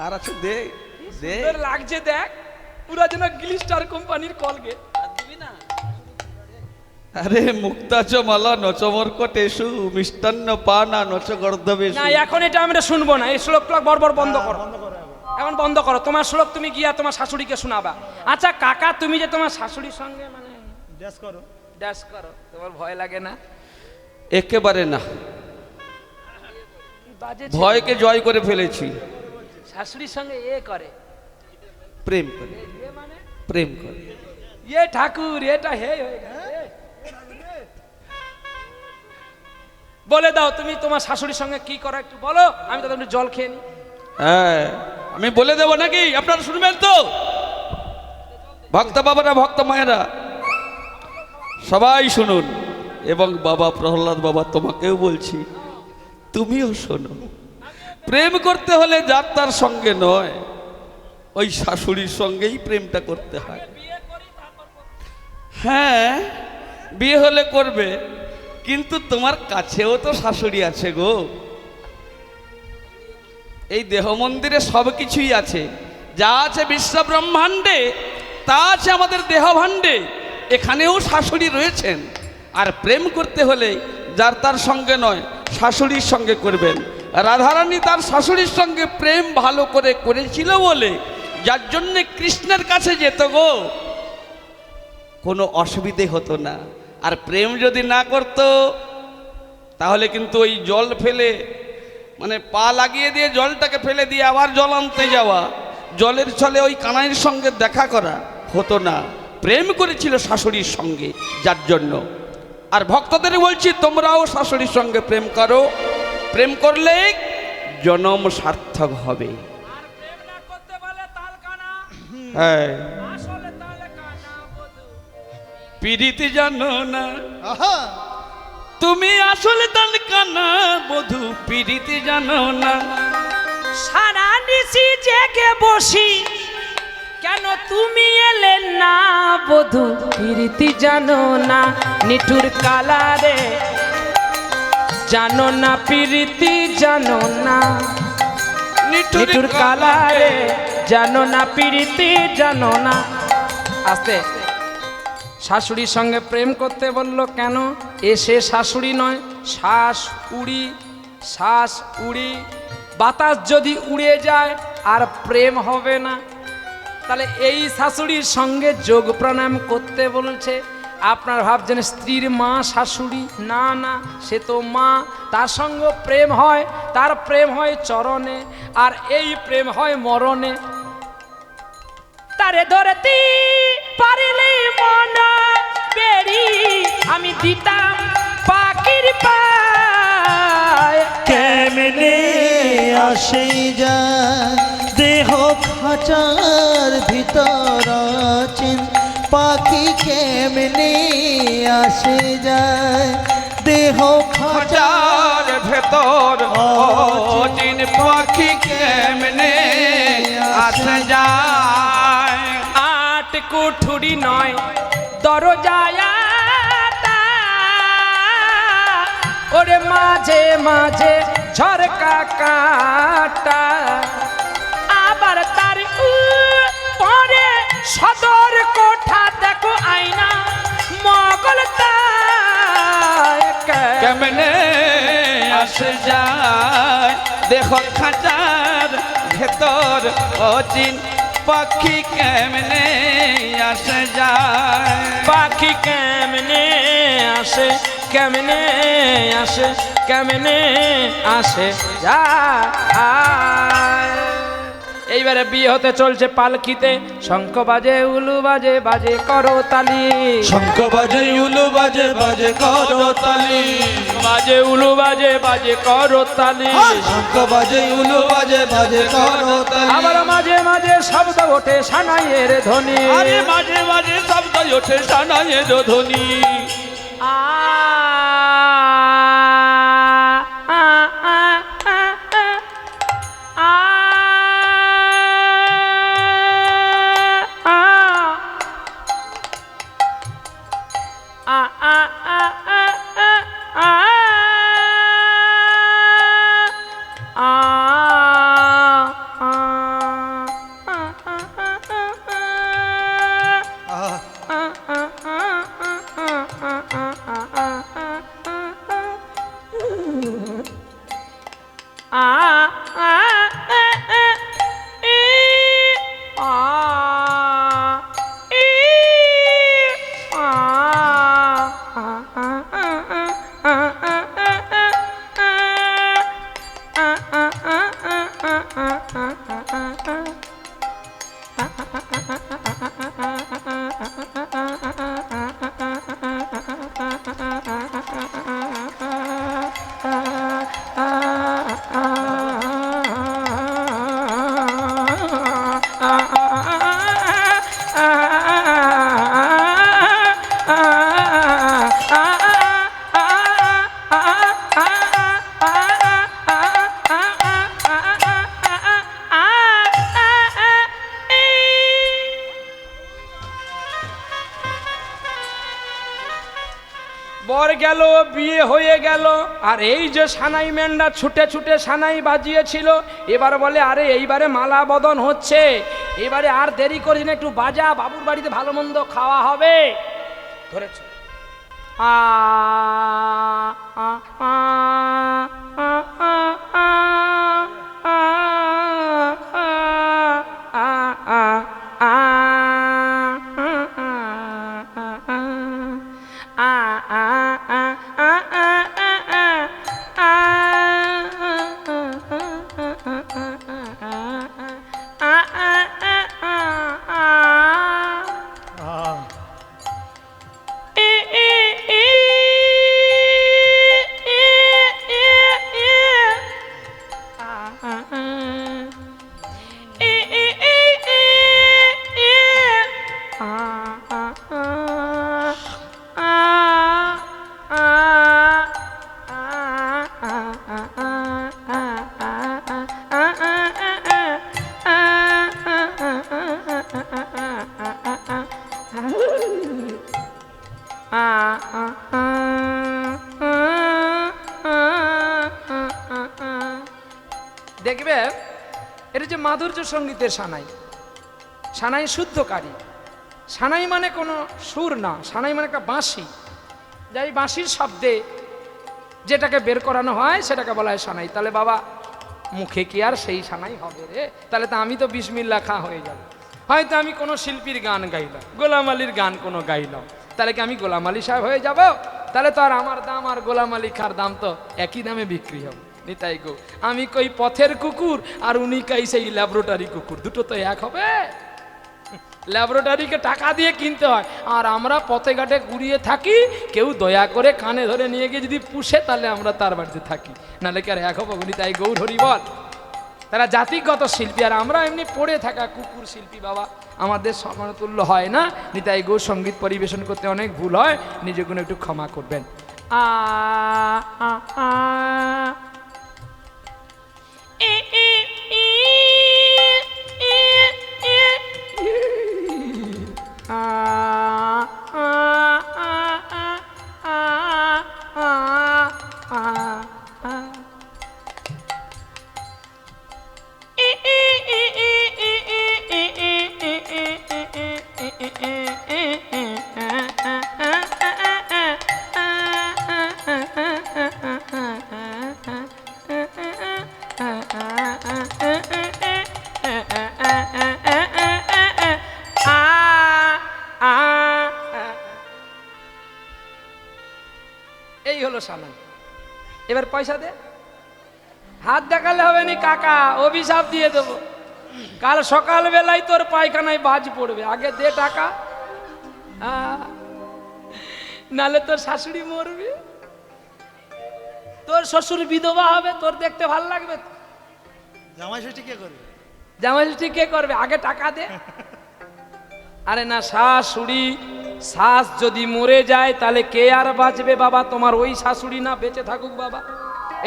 আর আছে দে দে সুন্দর লাগছে দেখ, পুরা যেন গ্লিস্টার কোম্পানির কলগেট। আরে মুক্তাচ মালা নচমর্কটেশু মিষ্টান্ন পানা নচ গর্ধবেশু। না এখন এটা আমরা শুনবো না, এই শ্লোক বড় বন্ধ করো, এখন বন্ধ করো। তোমার শ্লোক তুমি গিয়া তোমার শাশুড়িকে শোনাবা। আচ্ছা কাকা, তুমি যে তোমার শাশুড়ির সঙ্গে মানে ড্যাশ করো, তোমার ভয় লাগে না? একেবারে না, বাজে ভয়কে জয় করে ফেলেছি। শাশুড়ির সঙ্গে এ করে, প্রেম করে, এ মানে প্রেম করে। এ ঠাকুর, এটা হে হয়ে গেছে। বলে দাও তুমি তোমার শাশুড়ির সঙ্গে কি করো একটু বলো, আমি তো একটু জল খেয়ে নিই। হ্যাঁ আমি বলে দেবো নাকি? আপনারা শুনবেন তো? ভক্ত বাবারা, ভক্ত মায়েরা, সবাই শুনুন। এবং বাবা প্রহ্লাদ বাবা, তোমাকেও বলছি, তুমিও শোনো। প্রেম করতে হলে যার তার সঙ্গে নয়, ওই শাশুড়ির সঙ্গেই প্রেমটা করতে হয়। হ্যাঁ বিয়ে হলে করবে, কিন্তু তোমার কাছেও তো শাশুড়ি আছে গো। এই দেহ মন্দিরে সব কিছুই আছে, যা আছে বিশ্ব ব্রহ্মাণ্ডে তা আছে আমাদের দেহ ভাণ্ডে। এখানেও শাশুড়ি রয়েছেন। আর প্রেম করতে হলে যার তার সঙ্গে নয়, শাশুড়ির সঙ্গে করবেন। রাধারানী তার শাশুড়ির সঙ্গে প্রেম ভালো করে করেছিল বলে, যার জন্যে কৃষ্ণের কাছে যেত গো, কোনো অসুবিধে হতো না। আর প্রেম যদি না করতো তাহলে কিন্তু ওই জল ফেলে, মানে পা লাগিয়ে দিয়ে জলটাকে ফেলে দিয়ে আবার জল আনতে যাওয়া, জলের ছলে ওই কানাইয়ের সঙ্গে দেখা করা হতো না। প্রেম করেছিল শাশুড়ির সঙ্গে, যার জন্য। আর ভক্তদের বলছি, তোমরাও শাশুড়ির সঙ্গে প্রেম করো। প্রেম করলে জনম সার্থক হবে। আর প্রেম না করতে বলে তাল কানা, হ্যাঁ, আসলে তাল কানা বধূ। পিরিতি জানো না তুমি, আসলে তাল কানা বধূ, পিরিতি জানো না। সারা নিশি জেগে বসি, কেন তুমি এলে না বধূ? প্রীতি জানো না নিঠুর কালারে, জানো না প্রীতি জানো না নিঠুর কালারে, জানো না প্রীতি জানো না। আস্তে, শাশুড়ির সঙ্গে প্রেম করতে বললো কেন? এসে শাশুড়ি নয়, শ্বাস উড়ি, শ্বাস উড়ি। বাতাস যদি উড়ে যায় আর প্রেম হবে না। তাহলে এই শাশুড়ির সঙ্গে যোগ প্রাণায়াম করতে বলছে। আপনার ভাবছেন স্ত্রীর মা শাশুড়ি, না না, সে তো মা। তার সঙ্গে প্রেম হয়, তার প্রেম হয় চরণে, আর এই প্রেম হয় মরণে। তারে ধরতে পারিলে মন বেরি, আমি দিতাম পাখির পায়। কেমনে আসে যায় দেহ খাঁচার ভিতর আছেন, পাখি কেমনে আসে যায় দেহ খাঁচার যার ভেতর অচিন পাখি কেমনে আসে যায়। আট কুঠুরি নয় দরজায়, ওরে মাঝে মাঝে ঝরকা কাটা। আবার তার পরে সদর কোঠা, দেখো আয়না মগল কেমনে আসে যায় দেহ খাঁচার ভেতর অচিন পাখি কেমনে আসে যায়। পাখি কেমনে আসে, কেমনে আসে, কেমনে আসে যায়। এইবারে বিয়ে হতে চলছে পালকিতে, শঙ্খ বাজে উলু বাজে, বাজে করো তালি। শঙ্খ বাজে উলু বাজে, বাজে করো তালি। বাজে উলু বাজে, বাজে করো তালি। শঙ্খ বাজে উলু বাজে, বাজে করো তালি। আবার মাঝে মাঝে শব্দ ওঠে সানাইয়ের ধ্বনি। আরে মাঝে মাঝে শব্দ ওঠে সানাইয়ের ধ্বনি। আ আ আ আ আ গেল, বিয়ে হয়ে গেল, আর এই যে সানাই মেন্ডা ছুটে ছুটে সানাই বাজিয়েছিল, এবার বলে আরে এইবারে মালা বদন হচ্ছে, এবারে আর দেরি করিস না, একটু বাজা, বাবুর বাড়িতে ভালো মন্দ খাওয়া হবে। ধরেছ আ আ আ আ আ আ দেখবে এটা যে মাধুর্য সঙ্গীতের সানাই, সানাই শুদ্ধকারী। সানাই মানে কোনো সুর না, সানাই মানে একটা বাঁশি, যাই বাঁশির শব্দে যেটাকে বের করানো হয় সেটাকে বলা হয় সানাই। তাহলে বাবা মুখে কি আর সেই সানাই হবে রে? তাহলে তো আমি তো বিসমিল্লা খা হয়ে যাব। হয়তো আমি কোনো শিল্পীর গান গাইলাম, গোলাম আলীর গান কোনো গাইলাম, তাহলে কি আমি গোলাম আলী সাহেব হয়ে যাব? তাহলে তো আর আমার দাম আর গোলাম আলী খার দাম তো একই দামে বিক্রি হবে। নিতাই গো, আমি কই পথের কুকুর আর উনি কই সেই ল্যাবরেটরি কুকুর, দুটো তো এক হবে? ল্যাবরেটরিকে টাকা দিয়ে কিনতে হয়, আর আমরা পথে ঘাটে ঘুরিয়ে থাকি, কেউ দয়া করে কানে ধরে নিয়ে গিয়ে যদি পুষে তাহলে আমরা তার বাড়িতে থাকি, নাহলে কি আর এক হবো? নিতাই গৌর হরি বল। তারা জাতিগত শিল্পী, আর আমরা এমনি পড়ে থাকা কুকুর শিল্পী। বাবা আমাদের সমতুল্য হয় না। নিতাই গৌর সঙ্গীত পরিবেশন করতে অনেক ভুল হয়, নিজেগুলো একটু ক্ষমা করবেন। আ আ আ এ এ এ আ আ আ আ আ আ এই হলো সানাই। এবার পয়সা দে। হাত দেখালে হবে নি কাকা, অভিশাপ দিয়ে দেবো। কাল সকাল বেলায় তোর পায়খানায় বাজ পড়বে, আগে দে টাকা, নালে তোর শাশুড়ি মরবে, তোর শ্বশুর বিধবা হবে, তোর দেখতে ভাল লাগবে? জামাই ষষ্ঠী কে করবে? জামাই ষষ্ঠী কে করবে? আগে টাকা দে। আরে না, শাশুড়ি শাশ যদি মরে যায় তাহলে কে আর বাঁচবে বাবা? তোমার ওই শাশুড়ি না বেঁচে থাকুক বাবা,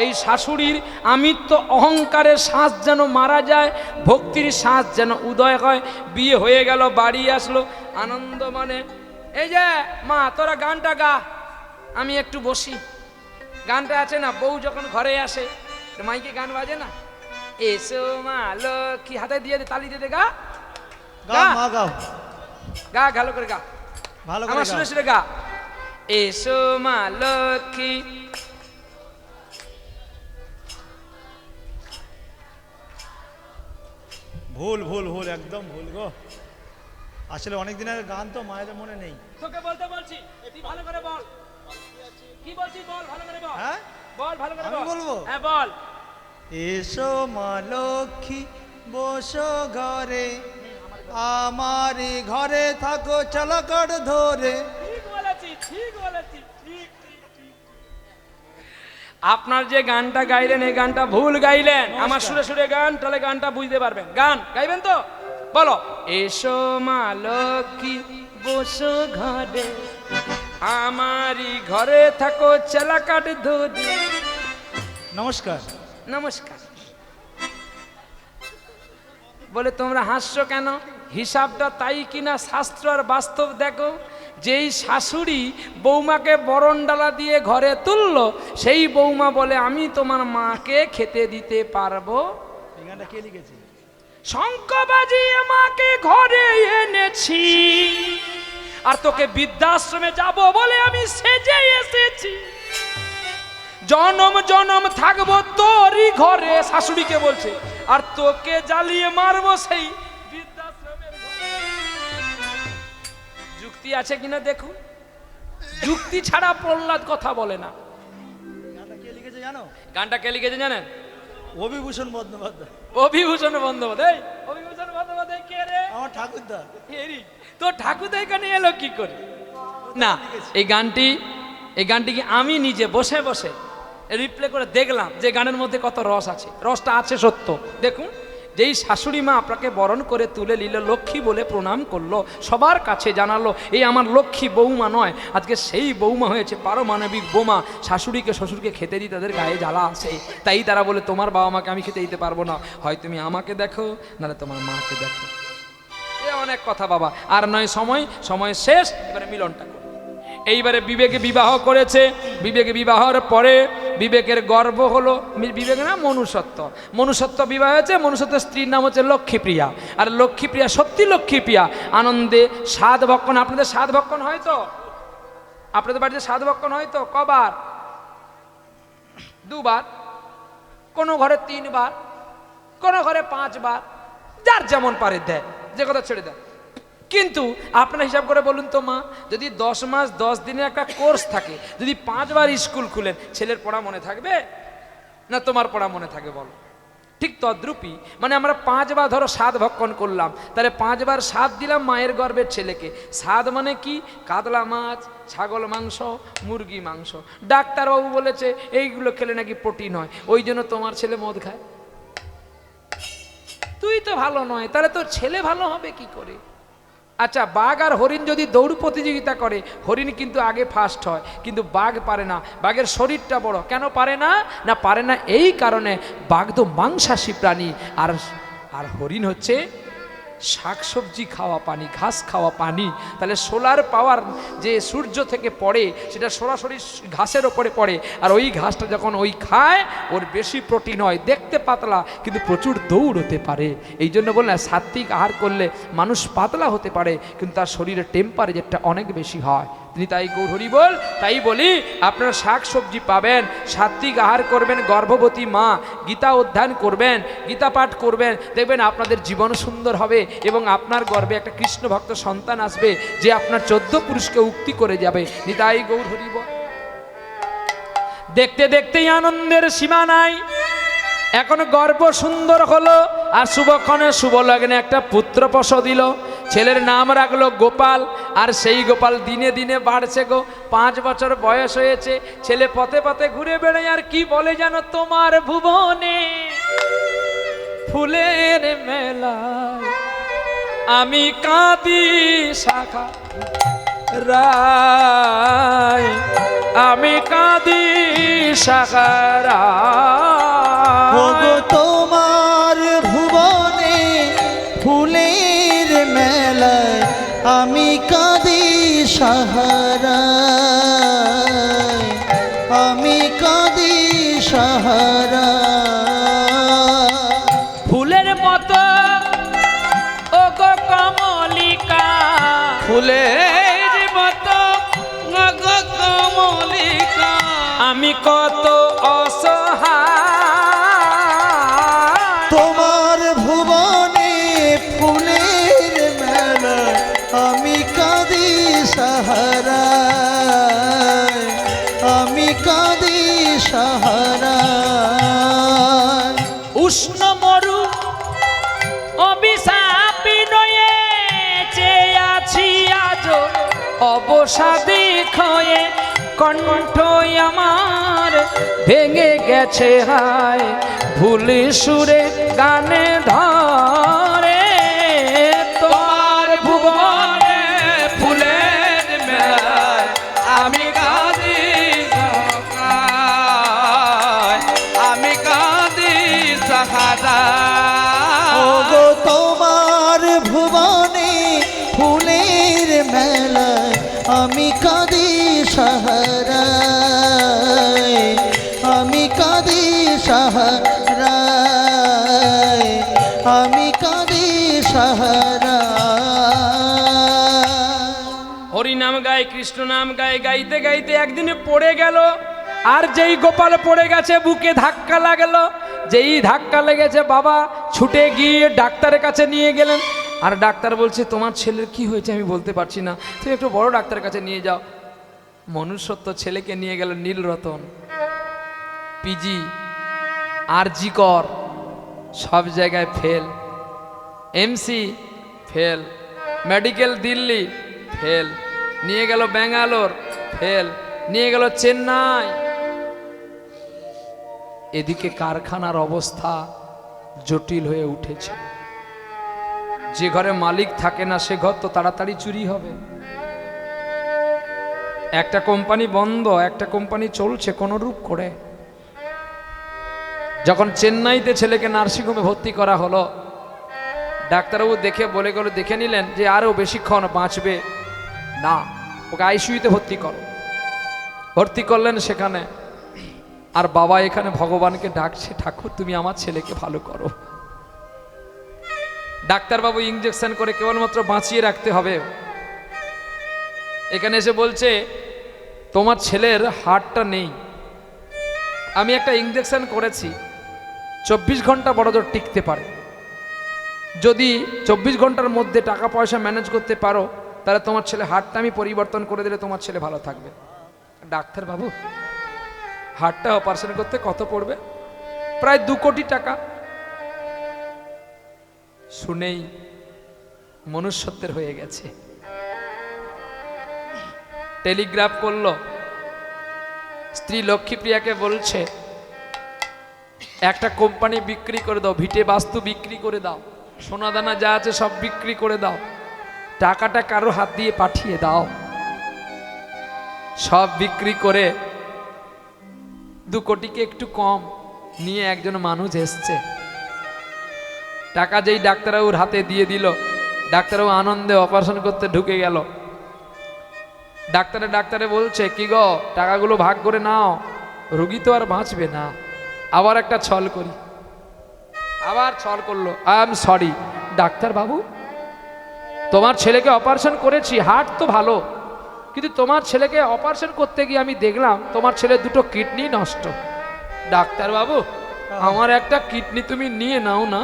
এই শাশুড়ির আমিত্ব অহংকারের শ্বাস যেন মারা যায়, ভক্তির শ্বাস যেন উদয় হয়। বিয়ে হয়ে গেল, বাড়ি আসলো আনন্দ মানে। এই যে মা তোরা গানটা গা, আমি একটু বসি। গানটা আছে না, বউ যখন ঘরে আসে মাইকে গান বাজে না, এসো মা লক্ষ্মী, হাতে দিয়ে দে, তালি দিয়ে দে, গা গাও মা গাও, গা ভালো করে গা, ভালো করে আমার গাও। সুরে সুরে গা। এসো মা লক্ষ্মী, ভুল ভুল ভুল, একদম ভুল গো। আসলে অনেক দিনের গান তো মায়েদের মনে নেই। তোকে বলতে বলছি, তুই ভালো করে বল, কি বলছিস বল, ভালো করে বল। হ্যাঁ বল ভালো করে আমি বল। বলবো? হ্যাঁ বল। এসো মা লক্ষ্মী বসো ঘরে, আমারই ঘরে থাকো চালাকড় ধরে। ঠিক বলেছিস, ঠিক বলেছিস, ঠিক ঠিক ঠিক। আপনার যে গানটা গাইলেন এই গানটা ভুল গাইলেন। আমার সুরে সুরে গান, তাহলে গানটা বুঝতে পারবেন। গান গাইবেন তো? বলো, এসো মা লক্ষ্মী বসো ঘরে, আমারই ঘরে থাকো চালাকাট ধরে। নমস্কার। নমস্কার। বলে তোমরা হাসছো কেন? হিসাবটা তাই কিনা শাস্ত্র আর বাস্তব দেখো। যেই শাশুড়ি বৌমাকে বরণডালা দিয়ে ঘরে তুললো, সেই বৌমা বলে আমি তোমার মাকে খেতে দিতে পারবো। এই গানটা কে লিখেছে? শঙ্খ বাজিয়ে মাকে ঘরে এনেছি, আর তোকে বৃদ্ধাশ্রমে যাব বলে আমি সেজে এসেছি। জনম জনম থাকবো তোরই ঘরে, শাশুড়িকে বলছে, আর তোকে জ্বালিয়ে মারবো সেই বৃদ্ধাশ্রমের ঘরে। যুক্তি আছে কিনা দেখুন, যুক্তি ছাড়া প্রহ্লাদ কথা বলে না। গানটা কে লিখেছে জানো? গানটা কে লিখেছে জানেন? অভিভূষণ বন্দ্যোপাধ্যায়। অভিভূষণ বন্দ্যোপাধ্যায়। অভিভূষণ বন্দ্যোপাধ্যায় কে রে? আমার ঠাকুরদা। এরি তো ঠাকুরদা এখানে এলো কি করে? না, এই গানটি কি আমি নিজে বসে বসে রিপ্লে করে দেখলাম যে গানের মধ্যে কত রস আছে। রসটা আছে সত্য। দেখুন, যেই শাশুড়ি মা আপনাকে বরণ করে তুলে নিল, লক্ষ্মী বলে প্রণাম করলো, সবার কাছে জানালো এই আমার লক্ষ্মী বৌমা নয়, আজকে সেই বৌমা হয়েছে পারমাণবিক বোমা। শাশুড়িকে শ্বশুরকে খেতে দিই তাদের গায়ে জ্বালা আসে, তাই তারা বলে তোমার বাবা মাকে আমি খেতে দিতে পারবো না, হয় তুমি আমাকে দেখো নাহলে তোমার মাকে দেখো। এ অনেক কথা বাবা, আর নয় সময় শেষ, এবারে মিলনটা করো। এইবারে বিবেকে বিবাহ করেছে, বিবেকে বিবাহের পরে বিবেকের গর্ব হলো, বিবেক না মনুষ্যত্ব বিবাহ হয়েছে। মনুষ্যত্ব স্ত্রীর নাম হচ্ছে লক্ষ্মীপ্রিয়া, আর লক্ষ্মীপ্রিয়া সত্যি লক্ষ্মীপ্রিয়া আনন্দে স্বাদ ভক্ষণ। আপনাদের স্বাদ ভক্ষণ হয় তো? আপনাদের বাড়িতে স্বাদ ভক্ষণ হয় তো? কবার? 2 বার, কোনো ঘরে 3 বার, কোনো ঘরে 5 বার, যার যেমন পারে দেয়, যে কথা ছেড়ে দেয়। কিন্তু আপনার হিসাব করে বলুন তো মা, যদি 10 মাস 10 দিনের একটা কোর্স থাকে, যদি 5 বার স্কুল খুলেন, ছেলের পড়া মনে থাকবে না তোমার পড়া মনে থাকবে বলো? ঠিক তদ্রূপই মানে আমরা 5 বার ধরো স্বাদ ভক্ষণ করলাম, তাহলে 5 বার স্বাদ দিলাম মায়ের গর্ভের ছেলেকে। স্বাদ মানে কি? কাতলা মাছ, ছাগল মাংস, মুরগি মাংস। ডাক্তারবাবু বলেছে এইগুলো খেলে নাকি প্রোটিন হয়, ওই জন্য তোমার ছেলে মদ খায়। তুই তো ভালো নয়, তাহলে তোর ছেলে ভালো হবে কি করে? আচ্ছা, বাঘ আর হরিণ যদি দৌড় প্রতিযোগিতা করে, হরিণ কিন্তু আগে ফার্স্ট হয়, কিন্তু বাঘ পারে না। বাঘের শরীরটা বড়। কেন পারে না? না পারে না এই কারণে, বাঘ তো মাংসাশী প্রাণী, আর হরিণ হচ্ছে শাকসবজি খাওয়া প্রাণী, ঘাস খাওয়া প্রাণী। তাহলে সোলার পাওয়ার যে সূর্য থেকে পড়ে সেটা সরাসরি ঘাসের ওপরে পড়ে, আর ওই ঘাসটা যখন ওই খায় ওর বেশি প্রোটিন হয়, দেখতে পাতলা কিন্তু প্রচুর দৌড় হতে পারে। এই জন্য বললেন সাত্বিক আহার করলে মানুষ পাতলা হতে পারে, কিন্তু তার শরীরের টেম্পারেচারটা অনেক বেশি হয়। তিনি তাই গৌর হরি বল, তাই বলি আপনারা শাক সবজি পাবেন, সাত্বিক আহার করবেন, গর্ভবতী মা গীতা অধ্যয়ন করবেন, গীতা পাঠ করবেন, দেখবেন আপনাদের জীবন সুন্দর হবে এবং আপনার গর্ভে একটা কৃষ্ণ ভক্ত সন্তান আসবে যে আপনার 14 পুরুষকে উক্তি করে যাবে। নিতাই গৌর হরি বল। দেখতে দেখতেই আনন্দের সীমা নাই। এখন গর্ভ সুন্দর হলো, আর শুভক্ষণে শুভ লগ্নে একটা পুত্র প্রসব দিল। ছেলের নাম রাখলো গোপাল, আর সেই গোপাল দিনে দিনে বাড়ছে গো। 5 বছর বয়স হয়েছে, ছেলে পথে পথে ঘুরে বেড়ায়, আর কি বলে জানো? তোমার ভুবনে ফুলের মেলায় আমি কাঁদি শাখা রায়, আমি কাঁদি শাখা রায়। তোমার ভুবনে ফুলের মেলায় আমি কাঁদি সাহারায়, আমি কাঁদি সাহারায়। ফুলের মতো ও গো কমলিকা, ফুলের মতো গো কমলিকা, আমি কত অসহায়। তোমার ভুবনে ফুলের মেলায় আমি কাঁদি সাহারায়, আমি কাঁদি সাহারায়। উষ্ণ মরু অভিশাপী নয়ে চেয়ে আছি আজ অবসাদী ক্ষয়ে, কণ্ঠ আমার ভেঙে গেছে হায়, ভুলি সুরে গানে ধরে। তোমার ভুবনে ফুলের মেলায় আমি কাঁদি সাহারায়, আমি কাঁদি সাহারায়। ওগো তোমার ভুবনে ফুলের মেলায় সাহারায়, আমি কাঁদি সাহারা। হরি নাম গায়, কৃষ্ণ নাম গায়, গাইতে গাইতে একদিনে পড়ে গেল। আর যেই গোপাল পড়ে গেছে বুকে ধাক্কা লাগলো। যেই ধাক্কা লেগেছে বাবা ছুটে গিয়ে ডাক্তারের কাছে নিয়ে গেলেন। আর ডাক্তার বলছে তোমার ছেলের কি হয়েছে আমি বলতে পারছি না, তুমি একটু বড় ডাক্তারের কাছে নিয়ে যাও। মনুষ্যত্ব ছেলেকে নিয়ে গেল নীলরতন, পিজি, আরজি কর, সব জায়গায় fail, MC fail, medical Delhi fail, নিয়ে গেল ব্যাঙ্গালোর ফেল, নিয়ে গেল চেন্নাই। এদিকে কারখানার অবস্থা জটিল হয়ে উঠেছে। যে ঘরে মালিক থাকে না সে ঘর তো তাড়াতাড়ি চুরি হবে। একটা কোম্পানি বন্ধ, একটা কোম্পানি চলছে কোনো রূপ করে। যখন চেন্নাইতে ছেলেকে নার্সিংহোমে ভর্তি করা হলো, ডাক্তারবাবু দেখে বলে গেল, দেখে নিলেন যে আরও বেশিক্ষণ বাঁচবে না, ওকে আইসিইউতে ভর্তি করো। ভর্তি করলেন সেখানে। আর বাবা এখানে ভগবানকে ডাকছে, ঠাকুর তুমি আমার ছেলেকে ভালো করো। ডাক্তারবাবু ইঞ্জেকশন করে কেবলমাত্র বাঁচিয়ে রাখতে হবে। এখানে এসে বলছে তোমার ছেলের হার্টটা নেই, আমি একটা ইঞ্জেকশন করেছি, 24 ঘন্টা বড়জোর টিকতে পারে। যদি 24 ঘন্টার মধ্যে টাকা পয়সা ম্যানেজ করতে পারো তাহলে তোমার ছেলে হার্টটা আমি পরিবর্তন করে দিলে তোমার ছেলে ভালো থাকবে। ডাক্তারবাবু হার্টটা অপারেশন করতে কত পড়বে? প্রায় 2 কোটি টাকা। শুনেই মনুষ্যত্বের হয়ে গেছে। টেলিগ্রাফ করলো, স্ত্রী লক্ষ্মীপ্রিয়াকে বলছে একটা কোম্পানি বিক্রি করে দাও, ভিটে বাস্তু বিক্রি করে দাও, সোনাদানা যা আছে সব বিক্রি করে দাও, টাকাটা কারো হাত দিয়ে পাঠিয়ে দাও। সব বিক্রি করে 2 কোটিকে একটু কম নিয়ে একজন মানুষ এসছে। টাকা যেই ডাক্তারবাবুর হাতে দিয়ে দিল, ডাক্তারবাবু আনন্দে অপারেশন করতে ঢুকে গেল। ডাক্তারে বলছে কি গো টাকাগুলো ভাগ করে নাও, রোগী তো আর বাঁচবে না। আবার একটা ছল করি, আবার ছল করলো, আই এম সরি ডাক্তারবাবু, তোমার ছেলেকে অপারেশন করেছি, হার্ট তো ভালো, কিন্তু তোমার ছেলেকে অপারেশন করতে গিয়ে আমি দেখলাম তোমার ছেলে 2টো কিডনি নষ্ট। ডাক্তারবাবু আমার একটা কিডনি তুমি নিয়ে নাও না,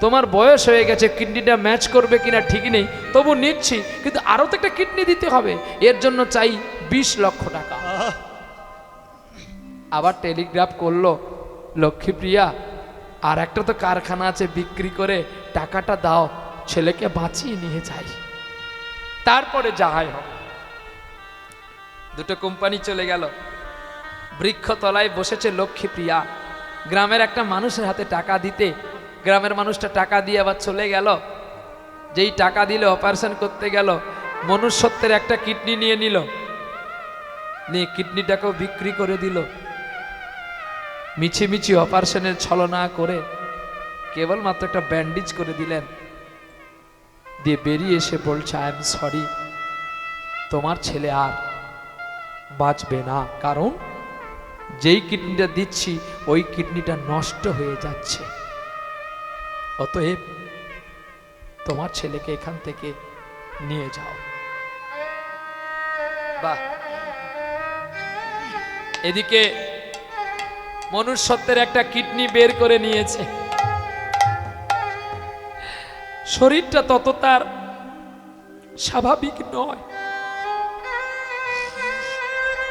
তোমার বয়স হয়ে গেছে, কিডনিটা ম্যাচ করবে কিনা ঠিক নেই, তবু নিচ্ছি, কিন্তু আরও তো একটা কিডনি দিতে হবে, এর জন্য চাই 20 লক্ষ টাকা। আবার টেলিগ্রাফ করলো, লক্ষ্মীপ্রিয়া আর একটা তো কারখানা আছে, বিক্রি করে টাকাটা দাও, ছেলেকে বাঁচিয়ে নিয়ে যাই, তারপরে যা হয় হবে। 2টো কোম্পানি চলে গেল। বৃক্ষতলায় বসেছে লক্ষ্মীপ্রিয়া, গ্রামের একটা মানুষের হাতে টাকা দিতে, গ্রামের মানুষটা টাকা দিয়ে আবার চলে গেল। যেই টাকা দিলে অপারেশন করতে গেল, মনুষ্যত্বের একটা কিডনি নিয়ে নিল, নিয়ে কিডনিটাকেও বিক্রি করে দিল। মিছিমিছি অপারেশনের ছলনা করে কেবলমাত্র একটা ব্যান্ডেজ করে দিলেন, দিয়ে বেরিয়ে এসে বলছে আই এম সরি, তোমার ছেলে আর বাঁচবে না, কারণ যেই কিডনিটা দিচ্ছি ওই কিডনিটা নষ্ট হয়ে যাচ্ছে, অতএব তোমার ছেলেকে এখান থেকে নিয়ে যাও। বাহ! এদিকে মনুষ্যত্বের একটা কিডনি বের করে নিয়েছে, শরীরটা তত তার স্বাভাবিক নয়।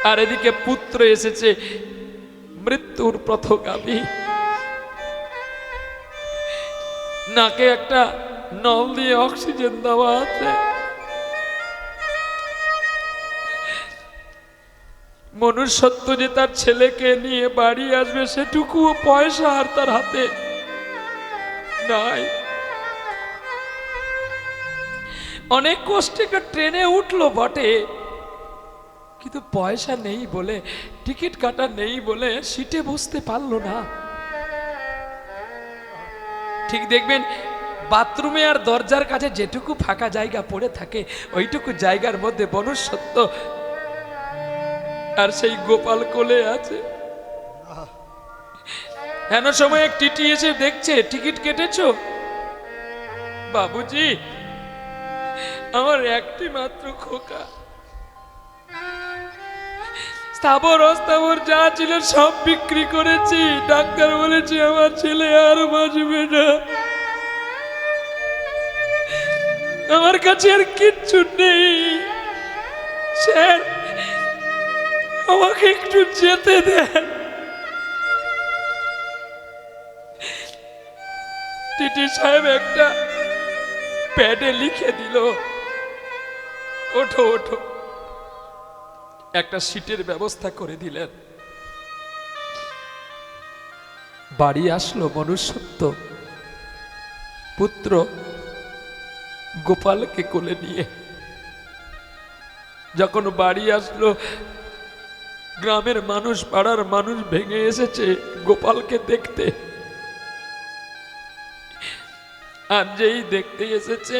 আর এদিকে পুত্র এসেছে মৃত্যুর পথগামী, নাকে একটা নল দিয়ে অক্সিজেন দেওয়া আছে। মনুষ্যত্ব যে তার ছেলেকে নিয়ে বাড়ি আসবে সেটুকু পয়সা আর তার হাতে নাই। অনেক কষ্টে একটা ট্রেনে উঠলো বটে, কিন্তু পয়সা নেই বলে, টিকিট কাটা নেই বলে সিটে বসতে পারলো না। ঠিক দেখবেন বাথরুমে আর দরজার কাছে যেটুকু ফাঁকা জায়গা পড়ে থাকে ওইটুকু জায়গার মধ্যে মনুষ্যত্ব আর সেই গোপাল কোলে আছে। এন সময় এক টিটি এসে দেখছে টিকিট কেটেছো? বাবুজি, আমার একটি মাত্র খোকা, স্থাবর অস্থাবর যা ছিল সব বিক্রি করেছি। ডাক্তার বলেছে আমার ছেলে আর বাঁচবে না। আমার কাছে আর কিচ্ছু নেই। স্যার, আমাকে একটু যেতে দেন। টিটি সাহেব একটা প্যাডে লিখে দিল, ওঠো ওঠো। একটা সিটের ব্যবস্থা করে দিলেন। বাড়ি আসলো মনুষ্যত্ব পুত্র গোপালকে কোলে নিয়ে। যখন বাড়ি আসলো, গ্রামের মানুষ, পাড়ার মানুষ ভেঙে এসেছে গোপালকে দেখতে। আর যেই দেখতে এসেছে,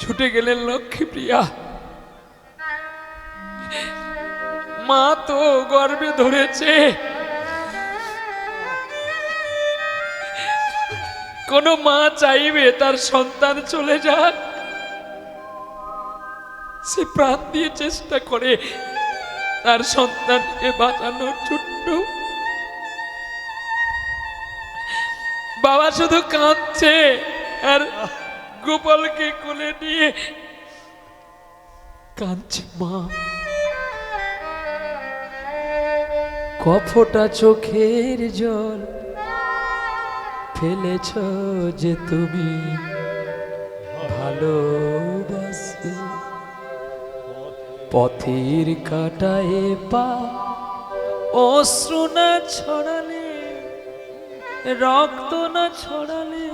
ছুটে গেলেন লক্ষ্মীপ্রিয়া। মা তো গর্ভে ধরেছে, কোন মা চাইবে তার সন্তান চলে যাক? সে প্রাণ দিয়ে চেষ্টা করে তার সন্তানকে বাঁচানোর জন্য। বাবা শুধু কাঁদছে আর গোপালকে কোলে নিয়ে কাঁদছে মা। কফোটা চোখের জল ফেলেছ যে তুমি ভালোবাসে, পথের কাটায় পা অশ্রু না ছড়ালে, রক্ত না ছড়ালে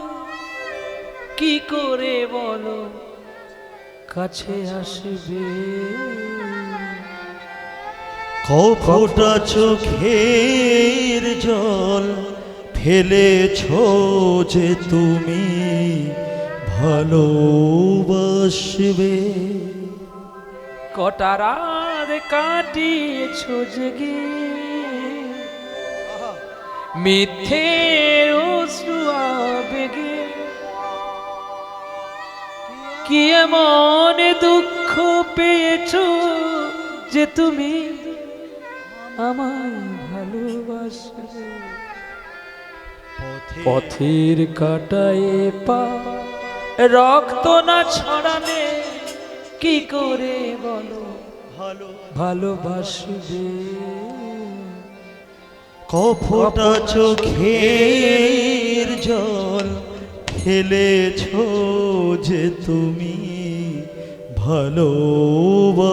কি করে বলো কাছে আসবে? কফোটা চোখের জল ফেলেছ যে তুমি ভালোবাসবে, কটা রাত কাটিয়েছ জেগে, মিথ্যে অশ্রু আবেগে, কি এমন দুঃখ পেয়েছ যে তুমি আমায় ভালোবাসবে? পথের কাটায় পা রক্ত না ছড়ালে কি করে বলো ভালোবাসবে? কফোটা চোখের জল ফেলেছ যে তুমি ভালোবাসবে।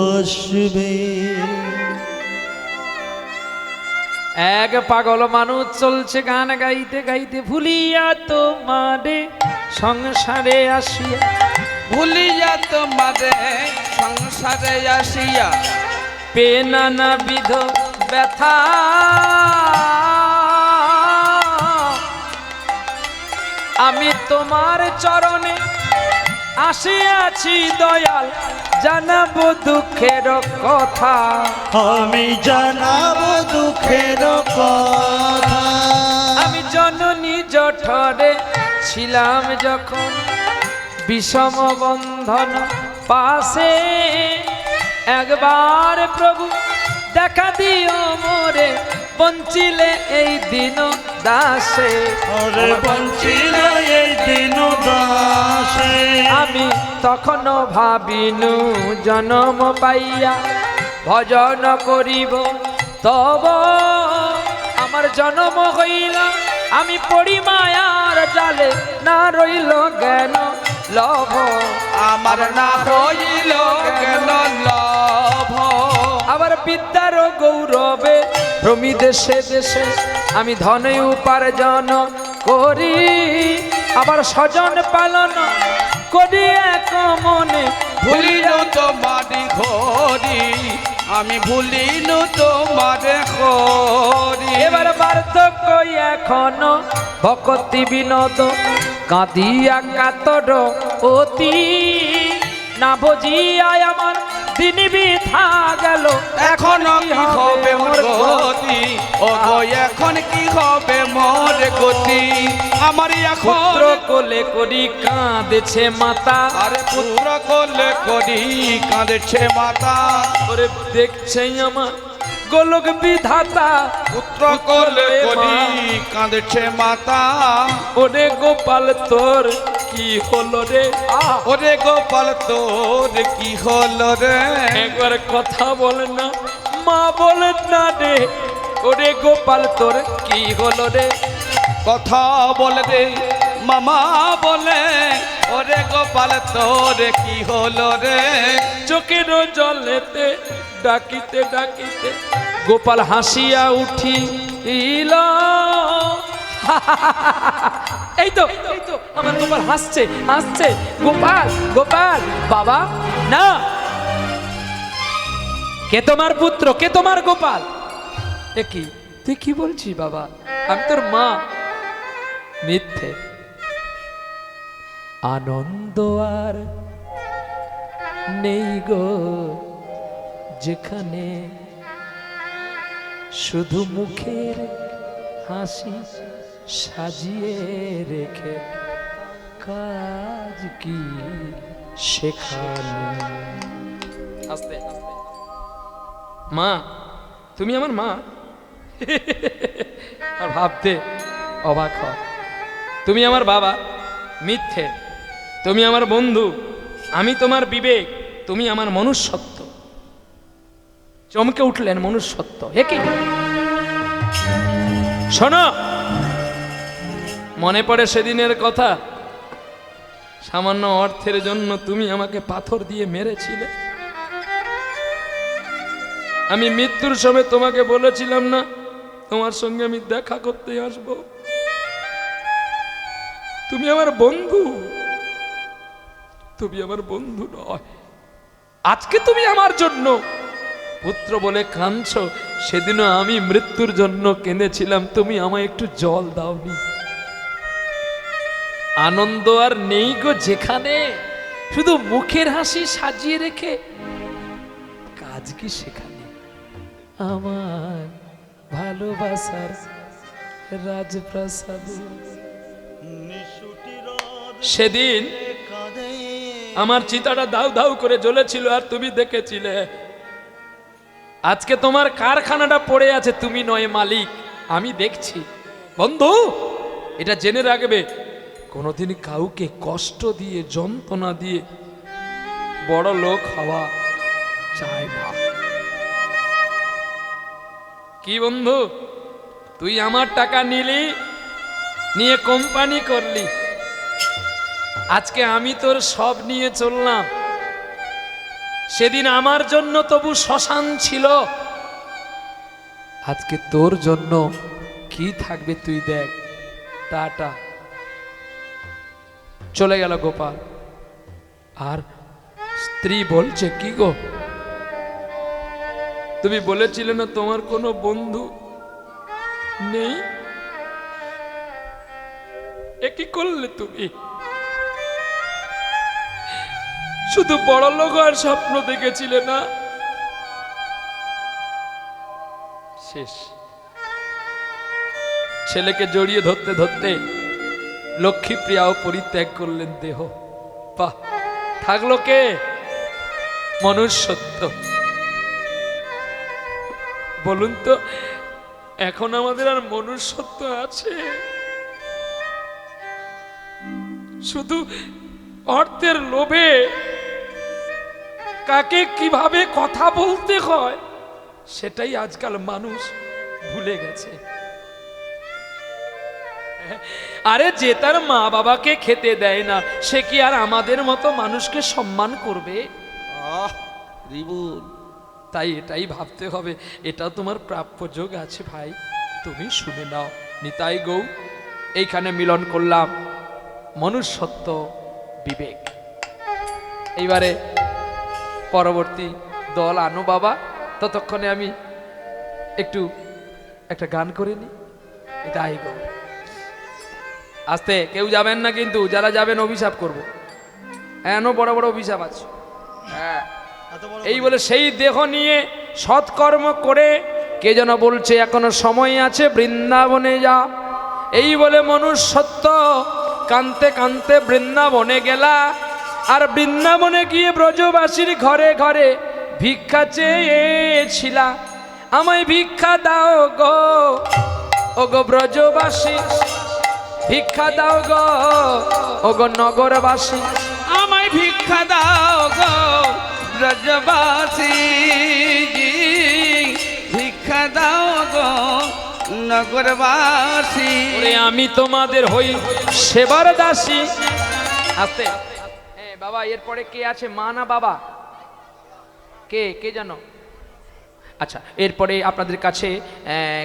এক পাগল মানুষ চলছে গান গাইতে গাইতে, ভুলিয়া তোমারে সংসারে আসিয়া, ভুলিয়া তোমারে সংসারে আসিয়া, পেয়ে নানাবিধ ব্যথা, আমি তোমার চরণে আসিয়াছি দয়াল, জানাবো দুঃখের কথা। আমি জানাবো দুঃখের কথা। আমি জননী জঠরে ছিলাম যখন, বিষম বন্ধন পাশে, একবার প্রভু দেখা দিও মোরে, বঞ্চিলে এই দিন দাসে। ওরে বঞ্চিল এই দিন দাসে। আমি তখনও ভাবিনু জনম পাইয়া ভজন করিব তব, আমার জনম হইল আমি পড়ি মায়ার জালে, না রইল জ্ঞান লভ, আমার না হইল জ্ঞান লভ। আবার বিদ্যার গৌরবে ভ্রমি দেশে দেশে আমি ধন উপার্জন করি, আবার স্বজন পালন করি এক মনে, ভুলিল তোমারে ঘরি, আমি ভুলিল তোমারে ঘরি। এবার বার্ধক্য এখনো ভক্তি বিনোদ, কাঁদিয়া কাতর অতি, না বুঝিয়ায় আমার দিন বৃথা গেল, এখনো কি হবে মোর গতি, ও গো এখন কি হবে মোর গতি, আমার পুত্র এখন কোলে করি কাঁদেছে মাতা, আরে পুত্র কোলে করি কাঁদেছে মাতা, ওরে দেখছে আমার গোলক বিধাতা, পুত্র কোলে করি কাঁদেছে মাতা, ওরে গোপাল তোর কি হলো রে? ওরে গোপাল তোর কি হলো রে, একবার কথা বলে না, মা বলে না রে, ওরে গোপাল তোর কি হলো রে? কথা বলে রে মামা বলে, ওরে গোপাল তোর কি হলো রে, চোখের জলেতে ডাকিতে ডাকিতে গোপাল হাসিয়া উঠিল। এই তো আমার গোপাল হাসছে হাসছে, গোপাল গোপাল বাবা না, কে তোমার পুত্র, কে তোমার গোপাল? এ কি তুই কি বলছিস বাবা, আমি তোর মা। মিথ্যে, আনন্দ আর নেই গো যেখানে, শুধু মুখের হাসি সাজিয়ে রেখে কাজ কি সেখানে। আস্তে আস্তে, মা তুমি আমার মা? আর ভাবতে অবাক হয়, তুমি আমার বাবা? মিথ্যে, তুমি আমার বন্ধু, আমি তোমার বিবেক, তুমি আমার মনুষ্যত্ব। চমকে উঠলেন মনুষ্যত্ব, এ কি? শোনো, মনে পড়ে সেদিনের কথা, সামান্য অর্থের জন্য তুমি আমাকে পাথর দিয়ে মেরেছিলে। আমি মৃত্যুর সময় তোমাকে বলেছিলাম না তোমার সঙ্গে আমি দেখা করতে আসবো? তুমি আমার বন্ধু, তুমি আমার বন্ধু নয়। আজকে তুমি আমার জন্য পুত্র বলে কাঁদছো, সেদিনও আমি মৃত্যুর জন্য কেঁদেছিলাম, তুমি আমায় একটু জল দাওনি। আনন্দ আর নেই গো যেখানে, শুধু মুখের হাসি সাজিয়ে রেখে কাজ কি সেখানে। আমার ভালোবাসার রাজপ্রাসাদ, সেদিন আমার চিতাটা দাউ দাউ করে জ্বলেছিল আর তুমি দেখেছিলে। আজকে তোমার কারখানাটা পড়ে আছে, তুমি নয় মালিক, আমি দেখছি। বন্ধু, এটা জেনে রাখবে, কোনোদিন কাউকে কষ্ট দিয়ে যন্ত্রণা দিয়ে বড় লোক হওয়া চায় না। কি বন্ধু, তুই আমার টাকা নিলি, নিয়ে কোম্পানি করলি, আজকে আমি তোর সব নিয়ে চললাম। সেদিন আমার জন্য তবু শ্মশান ছিল, আজকে তোর জন্য কি থাকবে তুই দেখ। টাটা। চলে গেল গোপাল। আর স্ত্রী বলছে, কি গো, তুমি বলেছিলে না তোমার কোনো বন্ধু নেই? এ কি করলে তুমি? শুধু বড় লোক আর স্বপ্ন দেখেছিলে না? শেষ। ছেলেকে জড়িয়ে ধরতে ধরতে লক্ষ্মীপ্রিয়াও পরিত্যাগ করলেন দেহ। বাহ, থাকলো কে? মনুষ্যত্ব। বলুন তো, এখন আমাদের আর মনুষ্যত্ব আছে? শুধু অর্থের লোভে কাকে কিভাবে কথা বলতে হয় সেটাই আজকাল মানুষ ভুলে গেছে। আরে যে তার মা বাবাকে খেতে দেয় না, সে কি আর আমাদের মতো মানুষকে সম্মান করবে? রিবুল, তাই এটাই ভাবতে হবে, এটা তোমার প্রাপ্য যোগ আছে ভাই, তুমি শুনে নাও। নিতাই গৌ, এইখানে মিলন করলাম মনুষ্যত্ব, বিবেক। এইবারে পরবর্তী দল আনো বাবা, ততক্ষণে আমি একটু একটা গান করে নি। নিতাই গৌ। আস্তে, কেউ যাবেন না কিন্তু, যারা যাবেন অভিশাপ করবো। হ্যাঁ, বড় বড় অভিশাপ আছে। হ্যাঁ, এই বলে সেই দেহ নিয়ে সৎকর্ম করে কে যেন বলছে এখনো সময় আছে, বৃন্দাবনে যা। এই বলে মনুষ্যত্ব কানতে কানতে বৃন্দাবনে গেলা। আর বৃন্দাবনে গিয়ে ব্রজবাসীর ঘরে ঘরে ভিক্ষা চেয়েছিলা, আমায় ভিক্ষা দাও গো, ও গো ব্রজবাসী, ভিক্ষা দাও গো, ও গো নগরবাসী। আমায় ভিক্ষা দাও গো ব্রজবাসী, ভিক্ষা দাও গো নগরবাসী। ওরে আমি তোমাদের হই সেবার দাসী। আস্তে হ্যাঁ বাবা, এরপরে কে আছে? মা না বাবা? কে কে জানো? আচ্ছা, এরপরে আপনাদের কাছে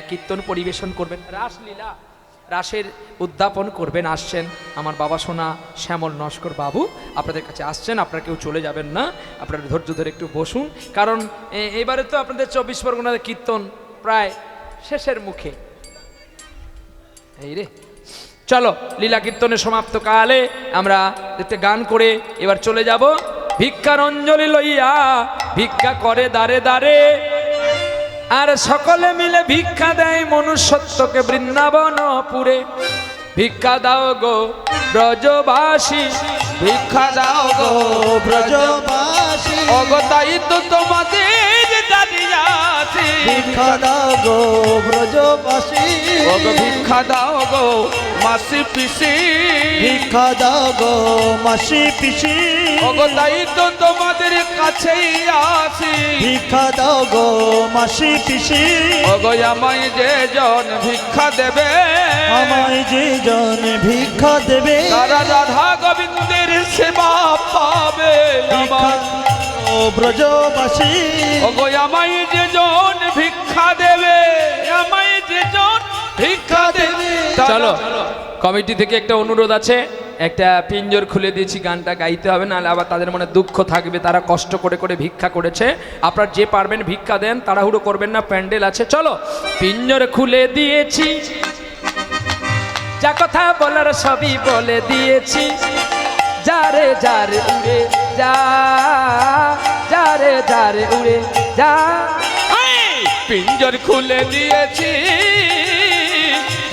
কীর্তন পরিবেশন করবেন, রাসলীলা, রাসের উদ্যাপন করবেন। আসছেন আমার বাবা সোনা শ্যামল নস্কর বাবু, আপনাদের কাছে আসছেন। আপনারা কেউ চলে যাবেন না, আপনারা ধৈর্য ধরে একটু বসুন, কারণ এবারে তো আপনাদের 24 পরগনার কীর্তন প্রায় শেষের মুখে। এই রে, চলো লীলা কীর্তনের সমাপ্ত কালে আমরা একটা গান করে এবার চলে যাব। ভিক্ষার অঞ্জলি লইয়া ভিক্ষা করে দাঁড়ে দাঁড়ে, আর সকলে মিলে ভিক্ষা দেয় মনুষ্যত্বকে বৃন্দাবনপুরে। ভিক্ষা দাও গো ব্রজবাসী, ভিক্ষা দাও গো ব্রজবাসী, অগতাই তো তোমাদের দাঁড়িয়ে আছি। ভিক্ষা দাও গো ব্রজবাসী, ওগো ভিক্ষা দাও গো মাসি পিসি, ভিক্ষা দাও গো মাসি পিসি, অগতাই তো তোমাদের কাছেই আছি। ভিক্ষা দাও গো মাসি পিসি, ওগো আমায় যে জন ভিক্ষা দেবে, আমায় যে জন ভিক্ষা দেবে, তারা রাধা গোবিন্দের সেবা পাবে। ভিক্ষা ও ব্রজবাসী, ওগো আমায় যে জন ভিক্ষা দেবে, আমায় যে জন ভিক্ষা দেবে। চলো কমিটি থেকে একটা অনুরোধ আছে, একটা পিঞ্জর খুলে দিয়েছি, গানটা গাইতে হবে, নাহলে আবার তাদের মনে দুঃখ থাকবে, তারা কষ্ট করে করে ভিক্ষা করেছে। আপনারা যে পারবেন ভিক্ষা দেন, তাড়াহুড়ো করবেন না, প্যান্ডেল আছে। চলো পিঞ্জর খুলে দিয়েছি, যা কথা বলার সবই বলে দিয়েছি। যারে যারে উড়ে যা, যারে যারে উড়ে যা। পিঞ্জর খুলে দিয়েছি,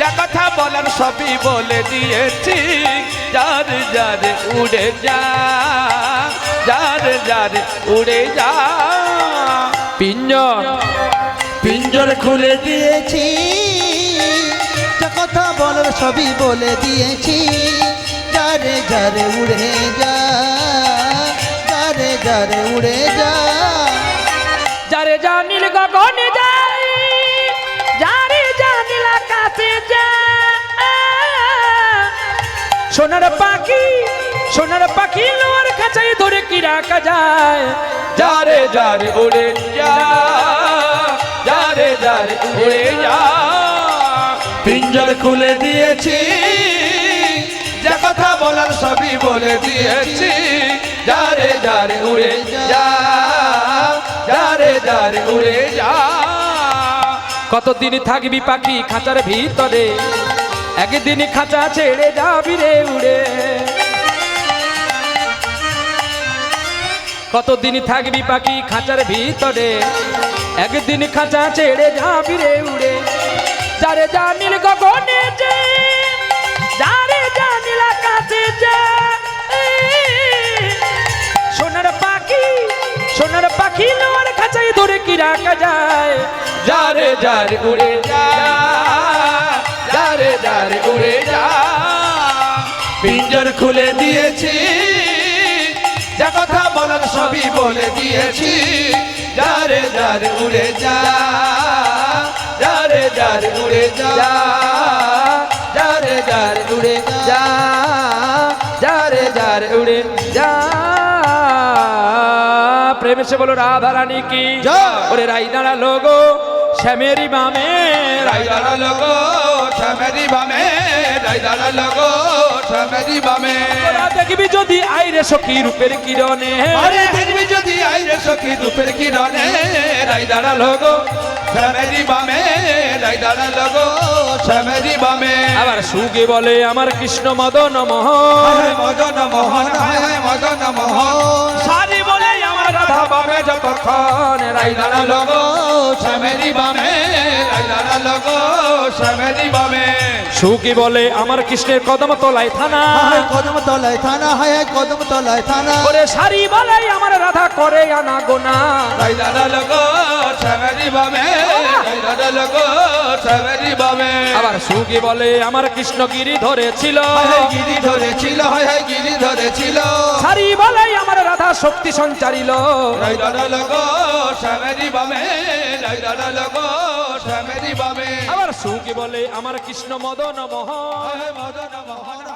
যা কথা বলার সবই বলে দিয়েছি। যার যার উড়ে যা, যার যার উড়ে যা। পিঞ্জর পিঞ্জর খুলে দিয়েছি, যা কথা বলার সবই বলে দিয়েছি। যারে যারে উড়ে যা, যারে যারে উড়ে যা, যারে জানিল গগনে যাই, যারে জানিল আকাশে যায়। সোনার পাখি, সোনার পাখি লোয়ার খাঁচায় ধরে কি রাখা যায়। যারে যারে উড়ে যা, যারে যারে উড়ে যা। পিঞ্জর খুলে দিয়েছি, যা কথা বলার সবই বলে দিয়েছি। যারে যারে উড়ে যা, যারে যারে উড়ে যা। কতদিন থাকবি পাখি খাঁচার ভিতরে, একদিন খাঁচা ছেড়ে যাবি রে উড়ে। কতদিন থাকবি পাখি খাঁচার ভিতরে, একদিন খাঁচা ছেড়ে যাবি রে উড়ে। যারে জানিল গগনে যে, যারে জানিল আকাশে যায়। সোনার পাখি, সোনার পাখি লোয়ার খাঁচায় ধরে কি রাখা যায়। যারে যারে উড়ে যা, যারে যারে উড়ে যা। পিঞ্জর খুলে দিয়েছি, যা কথা বলার সবই বলে দিয়েছি। যারে যারে উড়ে যা, যারে যারে উড়ে যা, যারে যারে উড়ে যা, যারে যারে উড়ে যা। প্রেম সে বলো রাধা রানী কি জয়। ওরে রাই দাঁড়া লোগো শ্যামেরি বামে, রাই দাঁড়ালো গো শ্যামেরি বামে, রাই দাঁড়ালো গো শ্যামেরি বামে। তোরা দেখবি যদি আইরে সখী রূপের কিরণে, আরে দেখবি যদি আইরে সখী রূপের কিরণে। রাই দাঁড়ালো গো শ্যামেরি বামে, রাই দাঁড়ালো গো শ্যামেরি বামে। আবার সুগে বলে আমার কৃষ্ণ মদন মোহন, মদন মোহন, মদন মোহন। সারি বলে আমার রাধা বামে যতক্ষণ রাই দাঁড়ালো গো শ্যামেরি বামে রাই দাঁড়ালো গো শ্যামেরি বামে সুখী বলে আমার কৃষ্ণের কদম তলায় থানা হায় কদম তলায় থানা, হায় কদম তলায় থানা। ওরে সারি বলে আমার রাধা করে আনা গোনা রাই দাঁড়ালো গো শ্যামেরি বামে রাই দাঁড়ালো গো শ্যামেরি বামে আবার সুখী বলে আমার কৃষ্ণ গিরি ধরেছিল হায় গিরি ধরেছিল হায় গিরি ধরেছিল সারি বলে আমার রাধা শক্তি সঞ্চারিল রাই দাঁড়ালো গো শ্যামেরি বামে রাই দাঁড়ালো গো শ্যামেরি বামে আবার সুখী বলে আমার কৃষ্ণ মদন মোহন মদন মোহন